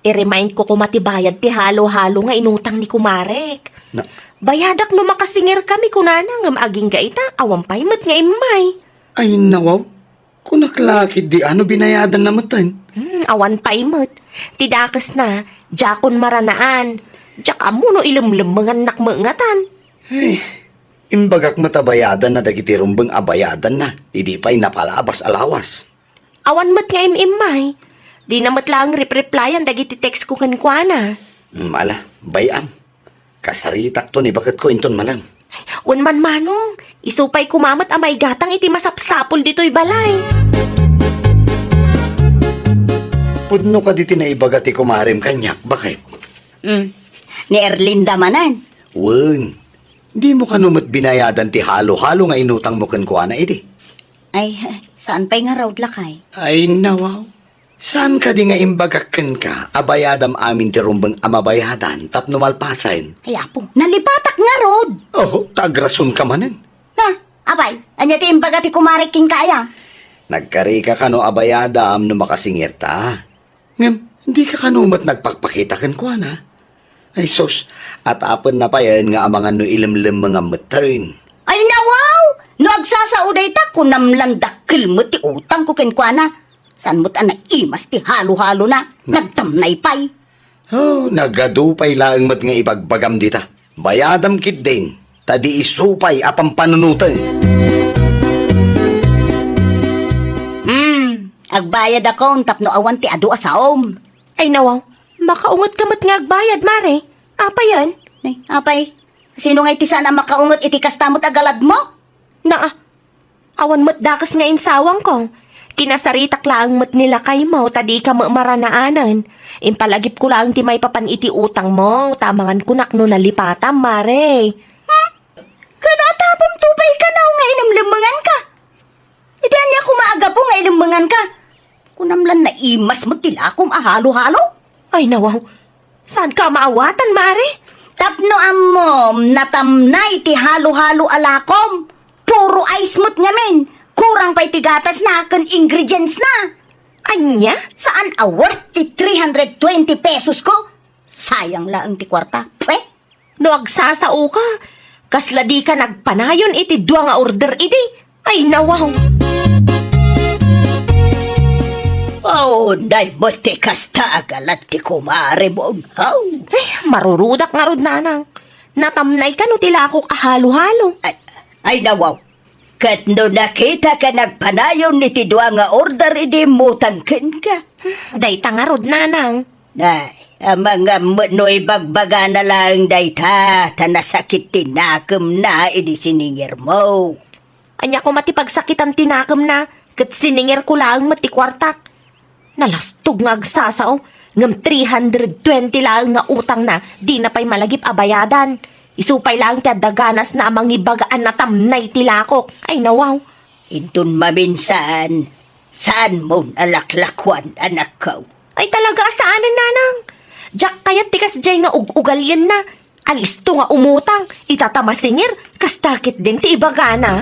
I-remind ko kumatibayad ti halo-halo nga inutang ni Kumarek. Na, Bayadak no makasingir kami kunana ngam aging gaita awampay mat nga imay. ay nawaw. Kung naklakid di ano binayadan na matan. Awan pa imot. Tidakas na, jakon maranaan. Jak amo no ilimlim mga nakmangatan. Ay, imbagak matabayadan na dagiti rumbeng abayadan na. Idi pa'y napalabas alawas. Awan mat nga imay. Di na mat lang replyan dagiti text ko kankwana. Mala, bayam. Kasaritak to ni bakit ko inton malang. Unman manong, isupay kumamat amay gatang iti masapsapol dito'y balay. Pudno ka diti na ibagati kumarim kanyak, bakit? Ni Erlinda manan. Wen, di mo kanumat binayadan ti halo-halo nga inutang mo kankwana iti. Ay, saan pa'y nga raw lakay? Ay nawaw. Saan ka di nga imbagakan ka? Abayadam amin ti rumbeng amabayadan tapno malpasain. Ay, apo, nalipatak nga rod. Oh, tagrason ka manen. Na, abay, anya ti imbaga ti kumariking kaya. Nagkari ka kano abayadam no makasingir ta. Ngam, hindi ka kanumat nagpakpakita kankwana. Ay sos, at apon na pa yan nga amangan no ilimlim mga matayin. Ay, nawaw! No agsasauday ta, kunamlandakil mo ti utang ko kenkwana. San mo't anak imas ti halo-halo na. Nagtamnay pa'y. Oh, nagadupay lang mat nga ibagbagam dita. Bayadam kit din. Tadi isupay apang panunutan. Agbayad ako tapno awan ti adu asaom. Ay nawaw, makaungot ka mat nga agbayad, Mare. Apa yan? Ay, apay. Sino nga iti sana makaungot iti kastamot agalad mo? Naa, awan mat dakas nga insawang ko. Kinasaritak lang mat nila kay mo, tadi ka maranaanan. Impalagip ko lang ti may papan iti utang mo, tamangan kunak no nalipatam, Mare. Kanatapom tupay ka na nga ilimlimangan ka. Iti anya kumaaga po nga ilimmangan ka. Kunamlan na imas mo tila kung ahalo-halo. Ay nawaw, saan ka maawatan, Mare? Tapno amom, natamnay ti halo-halo alakom. Puro ice mo't ngamin. Kurang pa'y tigatas na kan ingredients na. Anya? Saan award ti 320 pesos ko? Sayang lang ti kwarta. Pwe? No agsasao ka, kasla di ka nagpanayon iti dua nga order iti. Ay nawaw. Oh, day mo ti kasta agalat ti kumare mo. How? Marurudak nga rod nanang. Natamnay ka no tila ako kahalo-halo. Ay nawaw. Kat no nakita ka nagpanayon ni ti dua nga order, idi mutangkin ka. Dayta nga rod nanang. Ay, ang mga no ibagbaga na lang dayta, tanasakit tinakam na, idi siningir mo. Anya ko matipagsakitan tinakam na, kat siningir ko lang matikwartak. Nalastog nga agsasao, ngam 320 lang nga utang na, di na pa'y malagip abayadan. Isupay lang ti daganas na amang ibagaan na tamnay tilakok. Ay nawaw. Intun maminsan, saan mo alaklakwan, anak ko? Ay talaga saanan nanang. Jack kayat tikas jay nga ugalyan na. Alisto nga umutang, itatamasingir, kastakit din ti ibagana.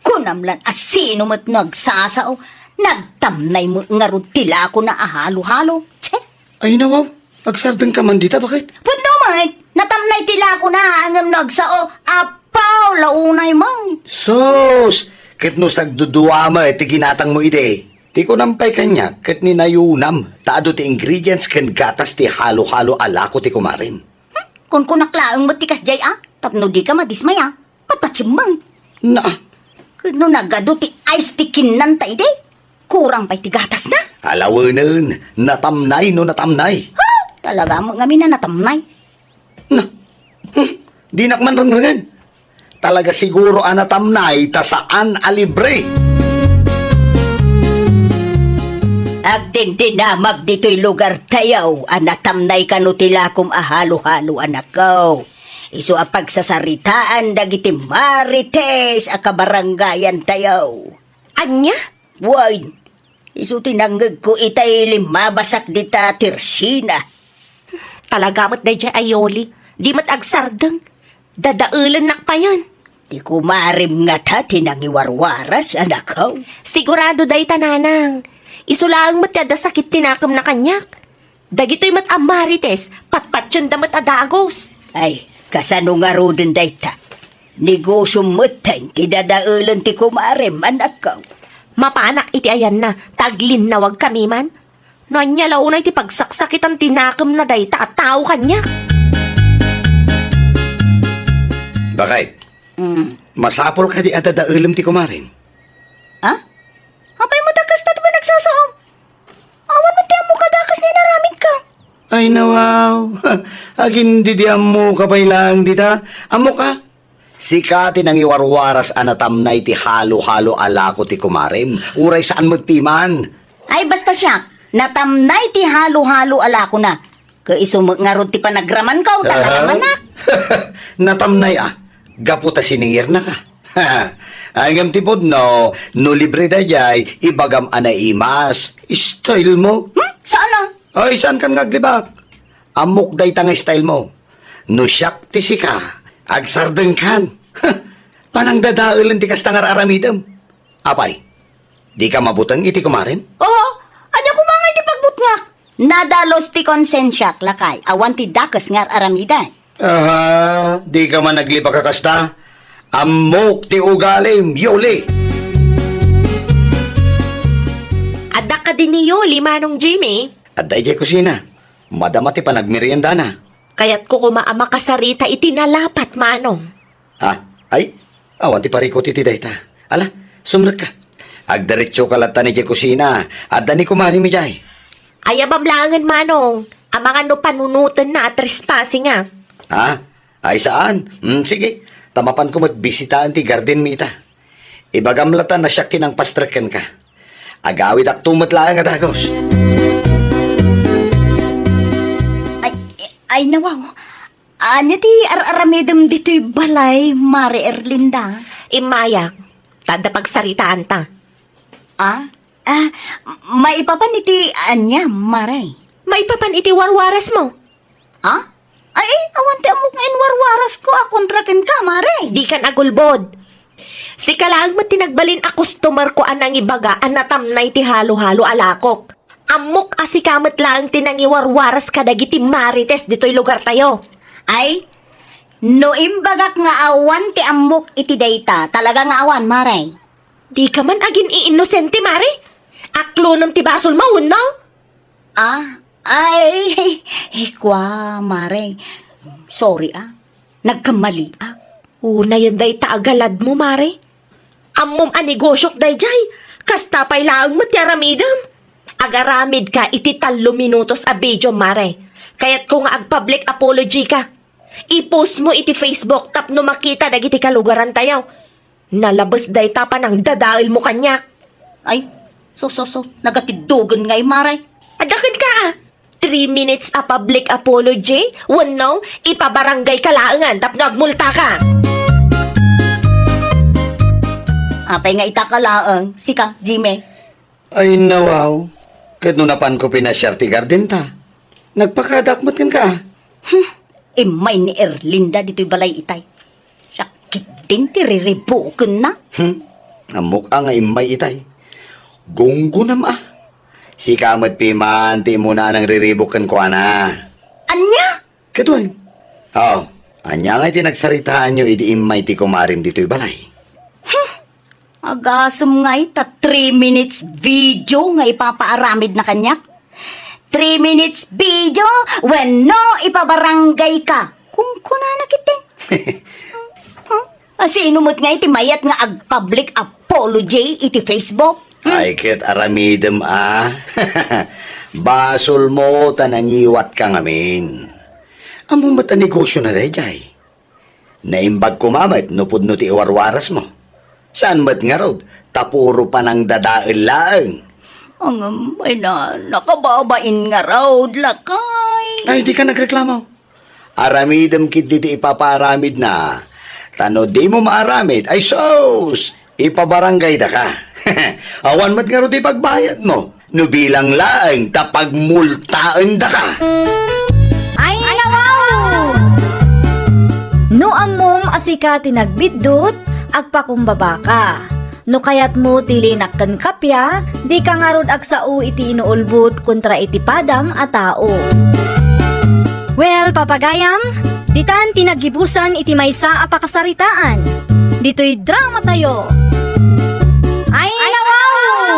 Kunamlan asino mo't nagsasao, nagtamnay mo nga ron tila ko na ahalo-halo. Tse, Ay nawaw, agsardan ka man dita, bakit? puno man, natamnay tila ko na ang nagsao, apaw, launay man. Sos, ket no sagduduama iti ginatang mo ide. Ti ko nampay kanya, ket ninayunam, taado ti ingredients ken gatas ti halo-halo alako ti kumarin. Kung kunaklaang mo tikas jay tapno di ka madismaya, patpatsimang. Na, Kuno nagado ti ice ti kinan ta ide, kurang pa'y tigatas na. alawanan, natamnay no natamnay. Ha? Talaga mo nga mina natamnay. Na, di nakman rangan. Talaga siguro anatamnay ta saan alibre. Agdin dinamag dito'y lugar tayaw, anatamnay ka no tila kum ahalo-halo anak ko. Isu a pagsasaritaan dagiti marites a kabarangayan tayaw. Anya? Wine, isu tinanggag ko itay limabasak dita tirsina. Talaga mat day jay ayoli. Di mat agsardeng. Dadaulan nak pa yan. Di kumarim nga ta tinangiwarwaras anak ko. Sigurado day tananang. Isulaang mat yada sakit tinakam na kanyak. Dagito'y mat amarites, patpatyon da mat adagos. Ay, kasano nga rodin dayta. Negosyo mutay, ti dadaulan ti kumarim anak ko. Mapanak iti ayan na, taglin na wag kami man. Noanya launay ti pagsaksakit ang tinakam na dayta at tao kanya. Bakit? Masapol ka di adadaulam ti kumarin. Ha? Apay mo dakas na ba nagsasaom? Awan mo tiyang mo kadakas ni naramid ka. Ay nawaw, agin di mo kapay lang dita. Amo ka? Sikati nang iwarwaras anatamnay ti halo-halo alako ti kumarin. Uray saan magtiman. Ay basta siya, natamnay ti halo-halo ala ko na. Kaisumag nga ron ti panagraman ka, talaga manak. Natamnay gaputa siningir na ka. Angam tipod no libre da jay, ibagam anay imas. Style mo? Saan na? Ay, saan kan ngaglibak? Amok day tanga style mo. No siyak ti sika, agsardeng kan. Panang dadaulan ti kastangar aramidam. Apay, di ka mabutang iti kumarin? Oo, anya kumangay ti pagbutngak. Nadalos ti konsensyak lakay, awan ti dakas ngar aramidan. Di ka man naglibak kakasta. Amok ti ugalim, yoli. ka din ni Yoli, Manong Jimmy. At dayjay kusina. Madamati pa nagmerienda na. Kaya't ko kumaama kasarita itinalapat, Manong. Ha? Ay, awan ti pariko ti dayta. Ala, sumrek ka. Agdiretso ka lata ni jay kusina. At dani kumari mi jay. Ayabamlangan, Manong. Ang mga no panunutan na at trespassing nga. Ha? Ay saan? Sige, tamapan ko magbisitaan ti garden mi ita. Ibagamlatan na siya kinang pastrakan ka. Agawid ak tumatlaan nga dagos. Ay nawaw. Anya ti aramidem dito'y balay, Mare Erlinda. Imayak, tada pagsaritaan ta. May ipapan iti anya, Mare. May papan iti warwaras mo. Ay, awan ti amok nga inwarwaras ko, kontrakin ka, Mare. Di kan agulbod. Si kalaang mo tinagbalin a customer ko anang ibaga anatamnay ti halo-halo alakok. Amok asikamat lang tinangiwarwaras kadagiti marites dito'y lugar tayo. Ay, no imbagak nga awan ti amok iti dayta, talaga nga awan, Mare. Di ka man agin iinosente, Mari. Aklo ng tibasol mo, no? Kwa, Mare. Sorry, nagkamali, Una yan day taagalad mo, Mari. Amom anigosyok day jay. Kasta pa'y laang mo tiaramidam. Agaramid ka iti 3 minutos a video, Mare. Kaya't kung ag-public apology ka, i-post mo iti Facebook tapno makita dagiti kalugaran tayo. Nalabas day tapa ng dadail mo kanyak. Ay, so, nagatidugan nga, Mare. Adakan ka 3 minutes a public apology? Wano, ipabarangay ka laangan tapno agmulta ka. Apay nga itakalaang, sika, Jimmy. Ay nawaw. Kadnunapan ko pinasyar ti garden ta. Nagpakadakmatin ka. May ni Erlinda dito'y balay itay. Sakit din ti riribukon na. Amok nga imay itay. Gunggo na Si kamat piman, ti mo na nang riribukan ko, ana. Anya? Katuan. Anya nga tinagsaritaan nyo, idi imay ti kumarim dito'y balay. Agasam nga ita, 3 minutes video nga ipapaaramid na kanyak. 3 minutes video when no ipabarangay ka. Kung kuna nakitin. Sinumot nga iti mayat nga ag-public apology iti Facebook. Ay, ket aramidem Basol mo, tanangiwat ka ngamin. Amo mata negosyo na dayjay. Naimbag kumamit, nupod no ti iwarwaras mo. Saan mat nga rod? Tapuro pa ng dadail lang. Ang may nakababain nga raw, lakay. Ay, di ka nagreklamo. Aramidem kit diti ipaparamid na. Tano di mo maaramid, ay sos! Ipabarangay da ka. Awan mat nga rod ipagbayad mo. No bilang laang tapagmultaan da ka. Ay, nawaw! No amom asika tinagbidot, agpakumbaba ka. No kayat mo tilinakkan kapya, di ka nga rod agsao iti inuulbut kontra iti padam a tao. Well, papagayam, ditan tinagibusan iti maysa a pakasaritaan. Dito'y drama tayo. Ay, nawaw!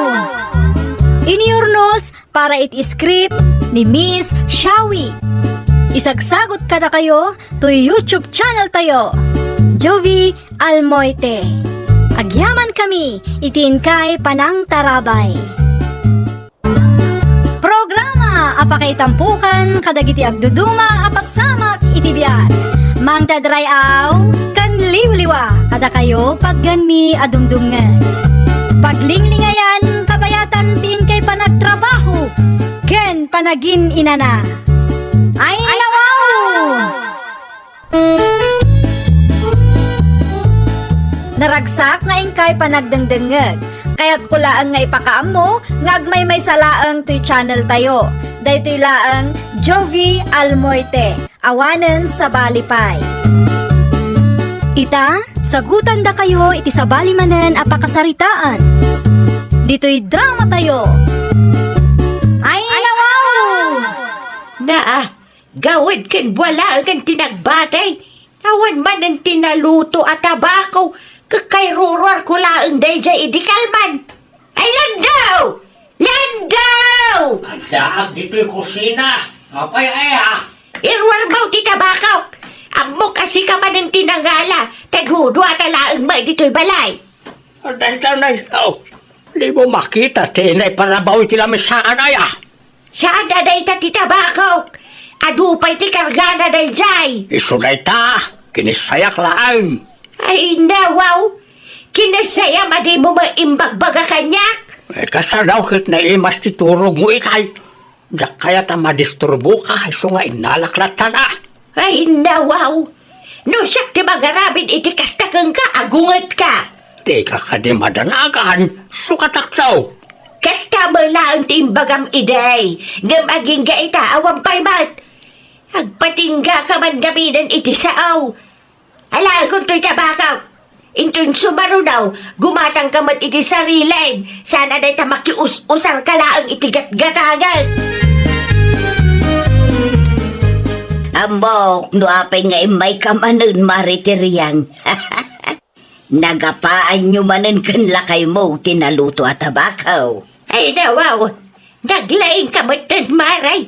Iniurnos para iti script ni Miss Shawi. Isagsagot ka na kayo to YouTube channel tayo, Jovi Almoite. Agyaman kami, itin kay Panang Tarabay. Programa apakaitampukan kadagiti agduduma apasamak itibiyat. Mangdadrayaw kan liwliwa kada kayo pagganmi adumdungan. Paglinglingayan kabayatan tin kay panagtrabaho ken panagin inana. Ay nawaw! Naragsak nga ingkay panagdengdengeg. Kaya't kulaan nga ipakaam mo, ngagmay may salaang to'y channel tayo. Daytoy laang Jovi Almoite, awanen sa Balipay. Ita, sagutan da kayo iti sa balimanen apakasaritaan. Dito'y drama tayo. Ay nawaw! Gawid ken wala ken tinagbatay. Awan man ang tinaluto at tabako. Kakay ruror ko laang dayjay idikalman. Ay lang daw! Landaw! Daag dito'y kusina. Apay Irwar mo ti tabakaw. Amo kasi ka man ng tinanggala. Tagudwa talaang ba dito'y balay. Tanay. Di mo makita, tinay para bawi tila may saan aya. Saan na day ta ti tabakaw? Adupay ti kargana day jay. Isunay ta, kinisayak laan. Ay nawaw. Kinasaya madi mo maimbagbaga kanyak. Kasanaw kit na imas titurog mo itay. Dak kaya ta madisturbo ka, so nga inalaklatan ah. Ay nawaw. No siya ti magarabin iti kastakang ka, agungat ka. Di ka ka di madanagan, sukataktaw. Kasta mo lang timbagam iday. Ngam aging gaita awang paymat. Agpatingga ka man gaminan iti sao. Ala kung to'y tabakaw. Intun sumarunaw, gumatang ka mat iti sarilain. Sana day ta makius-usar ka laang iti gatgatagan. Ambok, no apay nga may kamanon maritiriyang. Nagapaan nyo manan kan lakay mo, tinaluto at tabakaw. Ay nawaw, naglaing ka matan maray.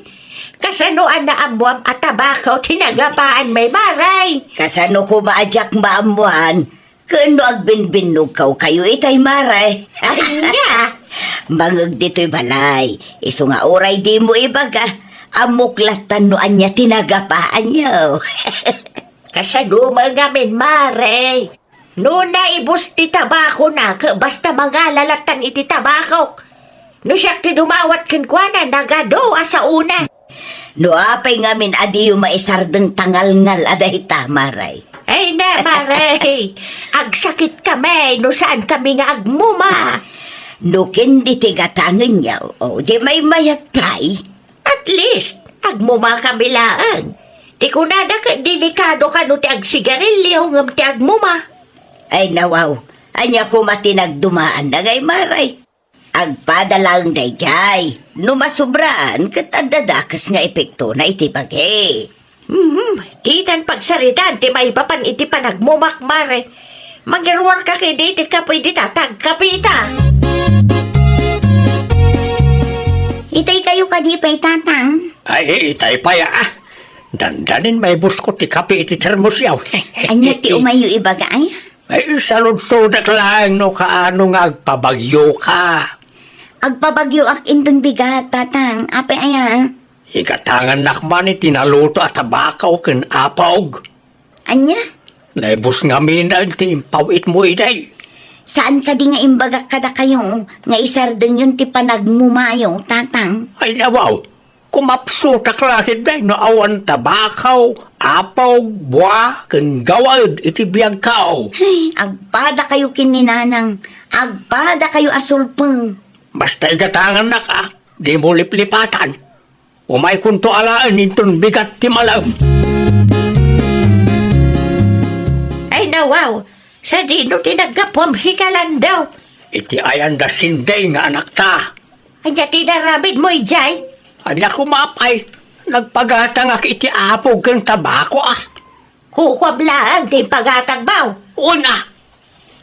Kasanoan na amuam at tabakaw tinagapaan may maray. Kasano ko maadyak maamuan, kano agbinbinog kayo itay maray. Ay nga, Mangag dito'y balay, iso nga oray di mo ibaga, amuklatan no anya tinagapaan nyo. kasano mga min maray. No na ibus ti tabako na, basta mga lalatan iti tabako. No siya tinumawat kinkwana, nagado asa una. No apay ngamin adi yung maisardeng tangal-ngal aday tamaray. Ay na, maray. Agsakit kami, no saan kami nga agmuma. No kendi tigatangan niya, o di may mayat pay. At least, agmuma kami laang. Di ko nada ka delikado ka no ti agsigarilyo ngam ti agmuma. Ay nawaw, anya ko matinagdumaan na ngay maray. Agpadalang dayjay, no masubraan katadadakas nga epekto na itipagi. Titan pagsaritan, ti may papan iti panagmumak mare. Magirwar ka kay di ka pwede tatag kapita. Itay kayo kadipay tatang. Ay, itay pa ya ah. Dandanin may busko ti kape iti termos yaw. Anya ti umayo ibaga ay. Ay, salud-sudak lang no kaano nga agpabagyo ka. Agpabagyo ak indong bigat tatang, apay aya. Ikatangan nakman tinaluto at tabakaw ken apawg. Anya? Naibus nga minan ti impawit mo iday. Saan ka di nga imbaga kada kayo nga isardeng yun ti panagmumayo tatang? Ay nawaw, kumapsutak lakit day no awan tabakaw, apawg, buwa, ken gawad iti biyag kao. Ay, agpada kayo kininanang, agpada kayo asulpeng. Basta igatangan na ka, di mo liplipatan. Umay kunto alaan inton bigat ti malam. Ay nawaw, sa dino tinagapwam si Kalandaw. Iti ayan da sinday nga anak ta. Anya tinaramid mo ijay. Anya kumapay, nagpagatang ak iti apog ken tabako ah. Kukwablaan ti pagatagbaw. Una,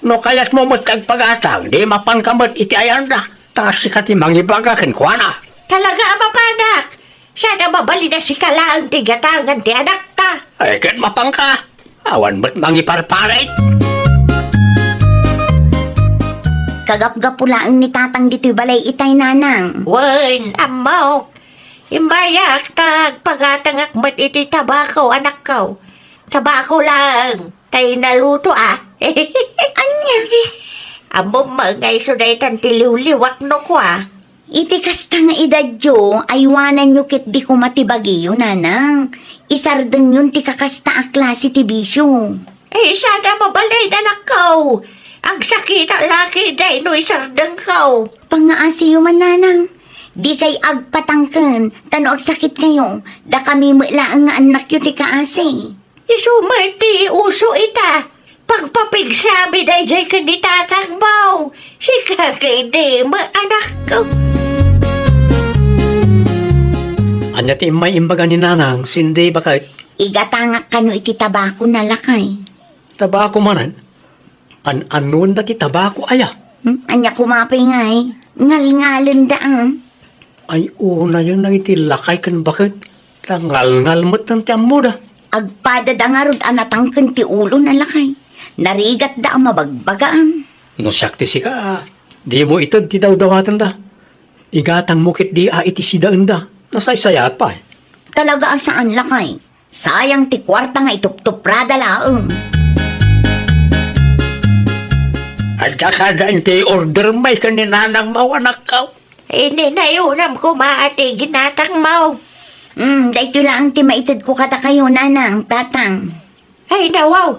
no kayat mo mo't kagpagatang, di mapangkamot iti ayan da. Taas si kati mangibaga ken kuana. Talaga mapanak. Sana mabali na si Kalaang tigatangan ti anak ta. Ay ket mapangka, awan mo't mangiparparit. Kagap-gapulaan ni tatang dito'y balay itay nanang. Wen, amaw. Imbayak tag pagatangak mat iti tabako anak ko. Tabako lang. Tay naluto ah. Anya? Amo mga isunaytan ti liwliwak no ko ah. Iti kasta nga idadyo, aywanan nyo kit di ko matibagiyo nanang. Isardeng yun ti kakasta a klase ti bisyo. Eh, sana mabalay na nakaw. Ang sakit ang laki day no isardang kaw. Pangaasiyo man nanang. Di kay agpatangken, tano ag sakit kayo. Da kami mulaang nga anak yun ti kaasi. Isumay ti uso ita. Pagpapigsabi day jay kanditatang baw. Si kakidi mo anak ko. Anya ti may imbaga ni nanang, sinday bakit? Igatangak kano iti tabako na lakay. Tabako manan. An-anon na ti tabako aya. Anya kumapay nga eh. Ngal-ngalan daang. Ay, una yun na iti lakay kan bakit. Tangal-ngal mo't ng tiyam mo da. Agpada da nga rod anatang kan ti ulo na lakay. Narigat da ang mabagbagaan. No sakti si ka, di mo itad ti daw-dawatan da. Igatang mukit di iti sidaan da. Nasaysayat pa eh. Talaga saan lakay? Sayang ti kwarta nga itup-tuprada laang. At saka daan ti order may kaninanang mawanak ka. Ininayunam ko maati ginatang mau. Dahito lang ti maitid ko kata kayo, nanang, tatang. Ay nawaw.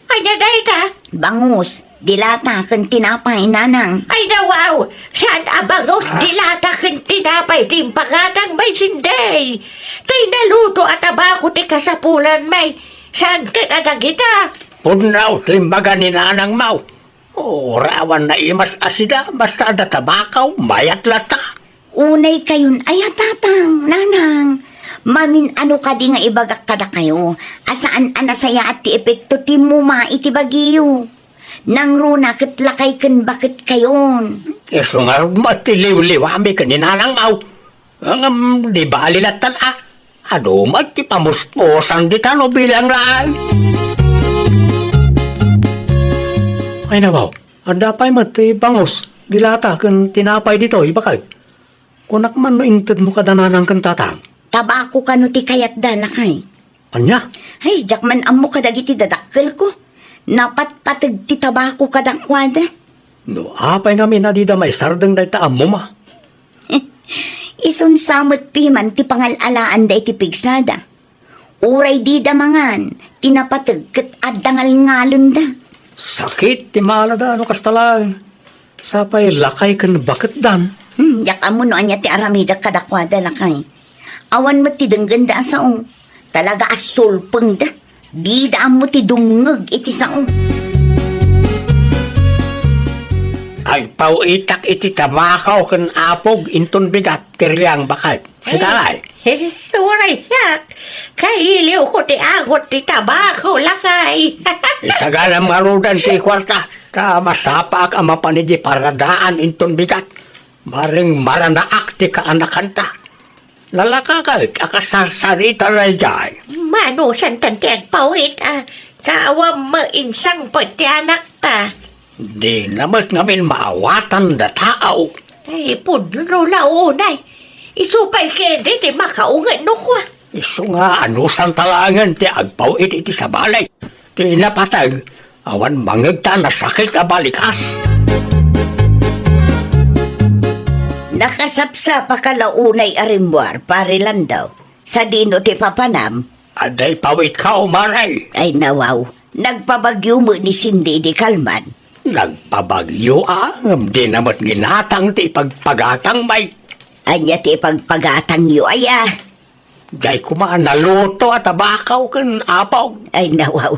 Anya dayta? Bangus, dilata, kan tinapay, nanang. Ay nawaw. Saan abangos dilata ken tinapay tim pangatang may sinday. Tay naluto at abako ti kasapulan may. Saan ka kita? Punaw ti maga ni nanang mau. Rawan na imas asida, basta da tabakaw, mayat lata. Unay kayon, ay tatang, nanang. Mamin ano ka di nga ibagak kada kayo. Asaan anasaya at ti epekto ti muma iti bagiyo. Nang runa kitlakay ken bakit kayon. Iso nga matiliw-liwami ka ni nanang mau. Ang di ba alilatan ah? Ano ti pamusposan di tano bilang laay. Ay nabaw, anda pa'y mati bangus, dilata kan tinapay dito, ibakay. Kunak man no inted mo kadananang kan tatang. Tabako ka no ti kayat da lakay. Anya? Ay, jakman amo kadagiti dadakkel ko. Napat patag ti tabako kadakwada. No, apay nga minadida may sardeng na itaam mo ma. Ison samot piman ti pangalalaan da iti pigsada. Uray di da mangan, tinapatag kat adangal ngalon da. Sakit, ti malada, ano kastalay. Sapay lakay kan bakit dan. Yak amo no anya ti aramida kadakwada lakay. Awan mo ti dengganda saong. Talaga asulpeng da. Di da amo ti dumngeg iti saong. Ay pauitak iti tabakaw kan apog inton bigat tiryang bakit. Sitalay. Uray yak. Kailiw ko ti agot ti tabako lakay. Isagalang marudan ti kwarta. Ta masapak ang mapanidi paradaan inton bigat. Maring maranaak ti kaanakanta. Lalakakag akasarsarita na jay. Manusan tantiag pawit Tawam mainsang pati anak ta. Di naman ngamin maawatan da tao. Ay pudro launay. Isupay kede ti makaungan no kwa. Iso nga anusan talangan ti agpawit iti sa balay. Ti napatag, awan mangagta na sakit a balikas. Nakasapsa pa kalaunay arimwar parilan daw. Sa dino ti papanam. Aday pawit ka umaray. Ay nawaw. Nagpabagyo mo ni Cindy di Kalman. Nagpabagyo di naman ginatang ti pagpagatang may. Anya ti pagpagatang yu aya. Day kumaan naluto at tabakaw kan apaw. Ay nawaw.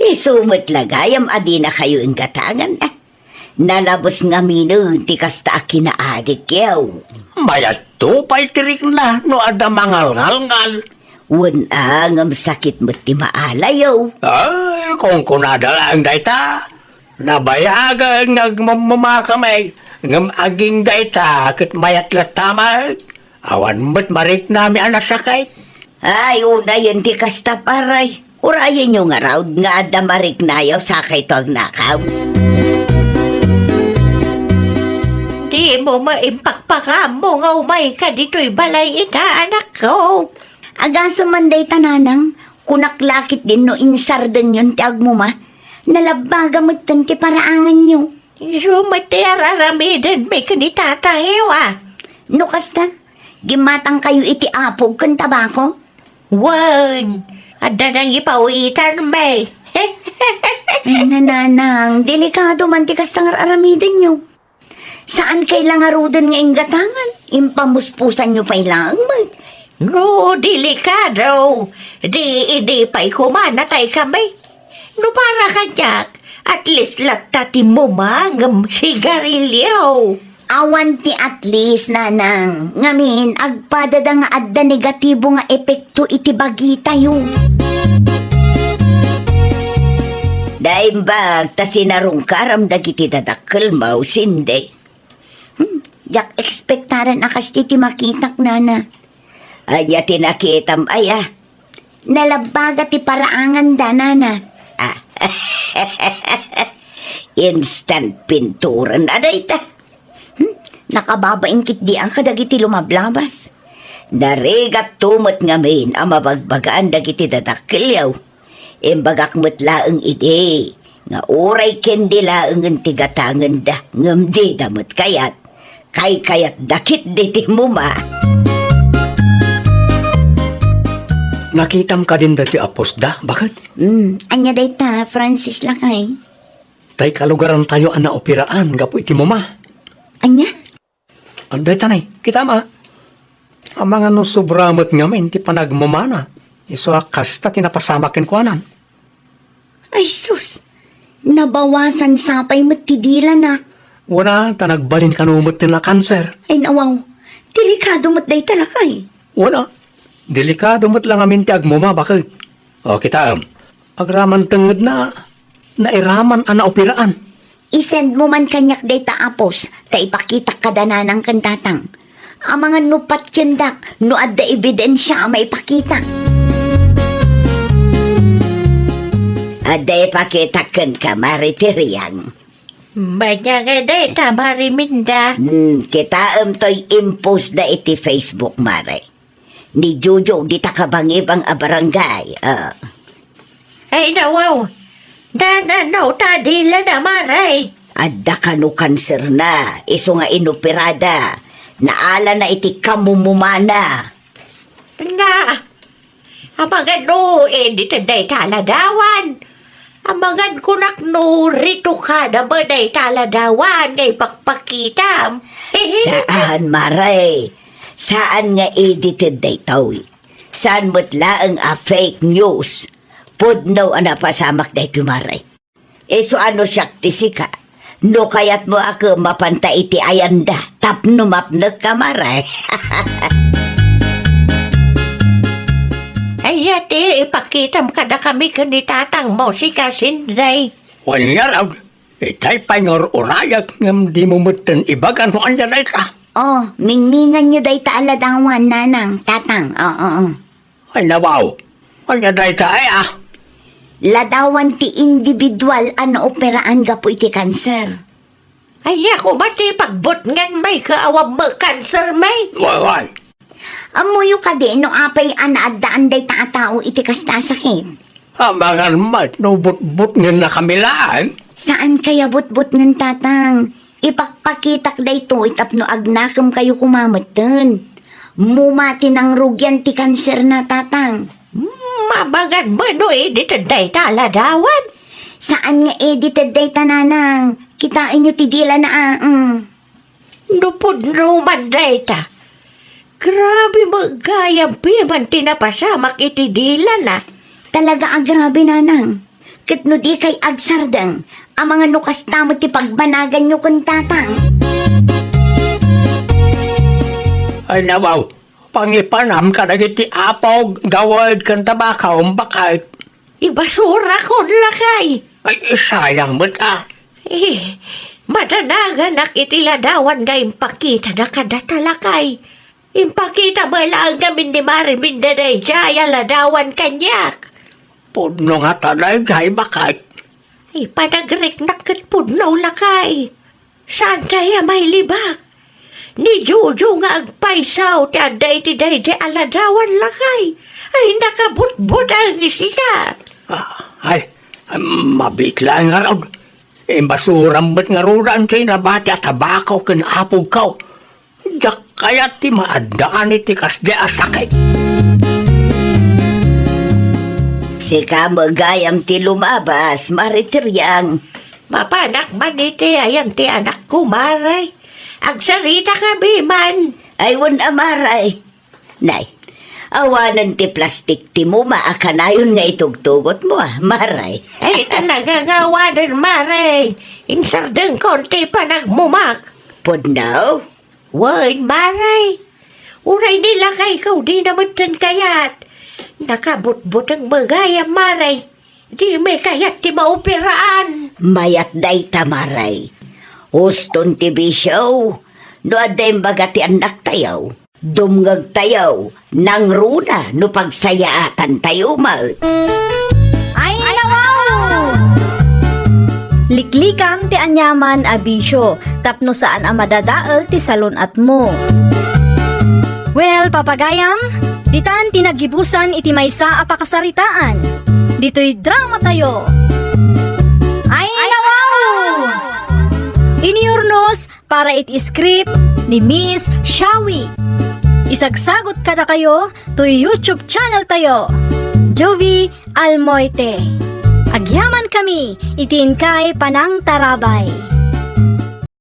Isumot lagayam adi na kayo ang gatangan. Nalabos nga mino ti kasta kinaadik yaw. Mayat to pa'y tirik na no ada mangal-ngal-ngal. Wala ngam sakit mo ti maalayaw. Ay, kung kunadala ang dayta, nabayagan nagmamakamay, ngam aging dayta, kat mayat latamay, awan mo't marik nami anak sakay. Ay, una yun ti kasta paray. Urayan yung around nga adamarik na yaw sakay to ang nakaw. Di mo maimpakpakam mo nga umay ka dito'y balay ita anak ko. Agasa manday tananang, kunaklakit din no insardan yun ti agmuma. Nalabaga mo tan ti paraangan nyo. Sumatiraramidan may kanitatayo No kasta, gimatang kayo iti apog kan tabako. Wan, ada nang ipawitan may. Ay nananang, delikado man ti kasta nga aramidan nyo. Saan kailang arudan nga inggatangan? Impamuspusan nyo pa'y lang man. No, delikado. Di pa'y kumanatay kami. No para kanyak, at least lagtati mo mangam sigarilyo. Awan ti at least, nanang. Ngamin, agpadada nga adda negatibo nga epekto iti bagita yun. Daimbag, ta sinarungkaram dagiti dadakkel mausin de. Jak ekspektaran akas ti makitak nana. Anya tinakitam ay nalabaga ti paraangan da nana. Instant pinturan na dayta. Nakababaingkit di ang kadagiti lumablabas. Narigat tumot ngamin ang mabagbagaan dagiti dadakilyaw. Imbagak mutlaang ide. Nga uray kendi laang ang tigatangan da. Ngamdi damot kayat. Kay kayat dakit diti muma. Nakitam ka din dati apos da, bakit? Anya dayta, Francis lakay. Tay kalugaran tayo ang naopiraan, gapo iti mo ma. Anya? Anday tanay, kita ma. Ang mga no sobramot ngamin, ti panagmumana. Iso kasta tinapasamakin ko anan. Ay sus, nabawasan sapay matidila na. Wala, tanagbalin kanumot din na kanser. Ay nawaw, delikado mo't day talakay. Wala, delikado mo't lang amin ti agmuma, bakit? O kita, agraman tengod na, nairaman ang naopiraan. Isend mo man kanyak day taapos, ta ipakita kadananang kantatang. Ang mga nupat tyendak, no adda ebidensya ang maipakita. Adda ipakitakan ka, maritiriyang. Banya nga day, tamariminda. Kita to'y impose na iti Facebook, mare. Ni Jojo, di takabangibang a barangay. Ay, nawaw. Nananaw tadila na maray. Adda ka no kanser na, iso nga inopirada. Naala na iti kamumumana. Na, amagad no, di taday taladawan. Amagad kunak no, rito ka na ba day taladawan ngay pakpakitam. Saan, maray? Saan nga edited day tawi? Saan mo't laang a fake news? Pudno ana pasamak day tumaray. So ano siya tisika? No kayat mo ako mapanta iti ayanda. Tapno mapnag ka maray. Ay, ati, ipakitam ka na kami kanitatang mo si Kasinday. Wala raw, itay pangor urayak ngam di mo mutin ibagan ho anja na ka. Oh, mingmingan nyo day taaladawan, nanang, tatang. Oo. Ay nabaw, anja day tayo Ladawan ti individual ano operaan ga po iti kanser. Ay, ako mati pagbot ngan may kaawam mo cancer may. Wala. Amuyo ka din no apay anaadaan day taatao iti kasta sakit. Amangan mat, no but nga nakamilaan. Saan kaya butbut ng tatang? Ipakpakitak day to itapno agnakam kayo kumamatan. Mumati ng rugyan ti kanser na tatang. Mabagan mo no, di taday taladawan. Saan nga edited day tananang? Kitain nyo ti dila na Nupod naman dayta. Grabe magayang piman tinapasamak iti dila na. Talaga grabe nanang. Kat no di kay agsardang, ang mga nukas tamot ti pagbanagan nyo kung tatang. Ay nabaw, pangipanam ka na iti apaw, gawad kang tabakaw, bakit? Ibasura ko lakay. Ay sayang mo Madanagan iti ladawan nga impakita na kadatalakay. Impakita mo lang namin ni Marimin na day jaya ladawan kanyak. Puno nga tanay, jay bakit? Panagrek na katpunaw lakay. Saan kaya may libak? Ni Jojo nga agpaisaw ti aday ti day jay aladawan lakay. Ay nakabutbut ang siya. Ay, mabitla nga raw. Imbasuram ba't nga ruran sa'y nabati at tabakaw kinapog kaw. Diyak kaya ti maadaan iti kasdi asakay. Si kamagayam ti lumabas, maritiryang. Mapanak man iti ayan ti anak ko maray. Agsarita ka biman. Ay wan amaray. Nay, awanan ti plastik ti mo maakanayon nga itugtugot mo maray. Ay talaga ngawanan maray. Insardeng konti pa nagmumak. Pudnaw? Wan maray. Uray nila kay ikaw di naman dyan kayat. Nakabutbut ang magaya maray. Di may kayat ti maopiraan. Mayat day tamaray. Huston ti bisyo. no aday baga ti anak tayo. Dumngag tayo, nang runa no pagsayaatan tayo mat. Ay, wow! Liklikam ti anyaman abisyo, tapno saan ang madadaal ti salon at mo. Well, papagayam, ditan tinagibusan iti maysa a pakasaritaan. Dito'y drama tayo. Ay, wow! Iniurnos para iti script ni Miss Shawi. Isagsagot kada kayo to YouTube channel tayo, Jovi Almoite. Agyaman kami, itin kay Panang Tarabay.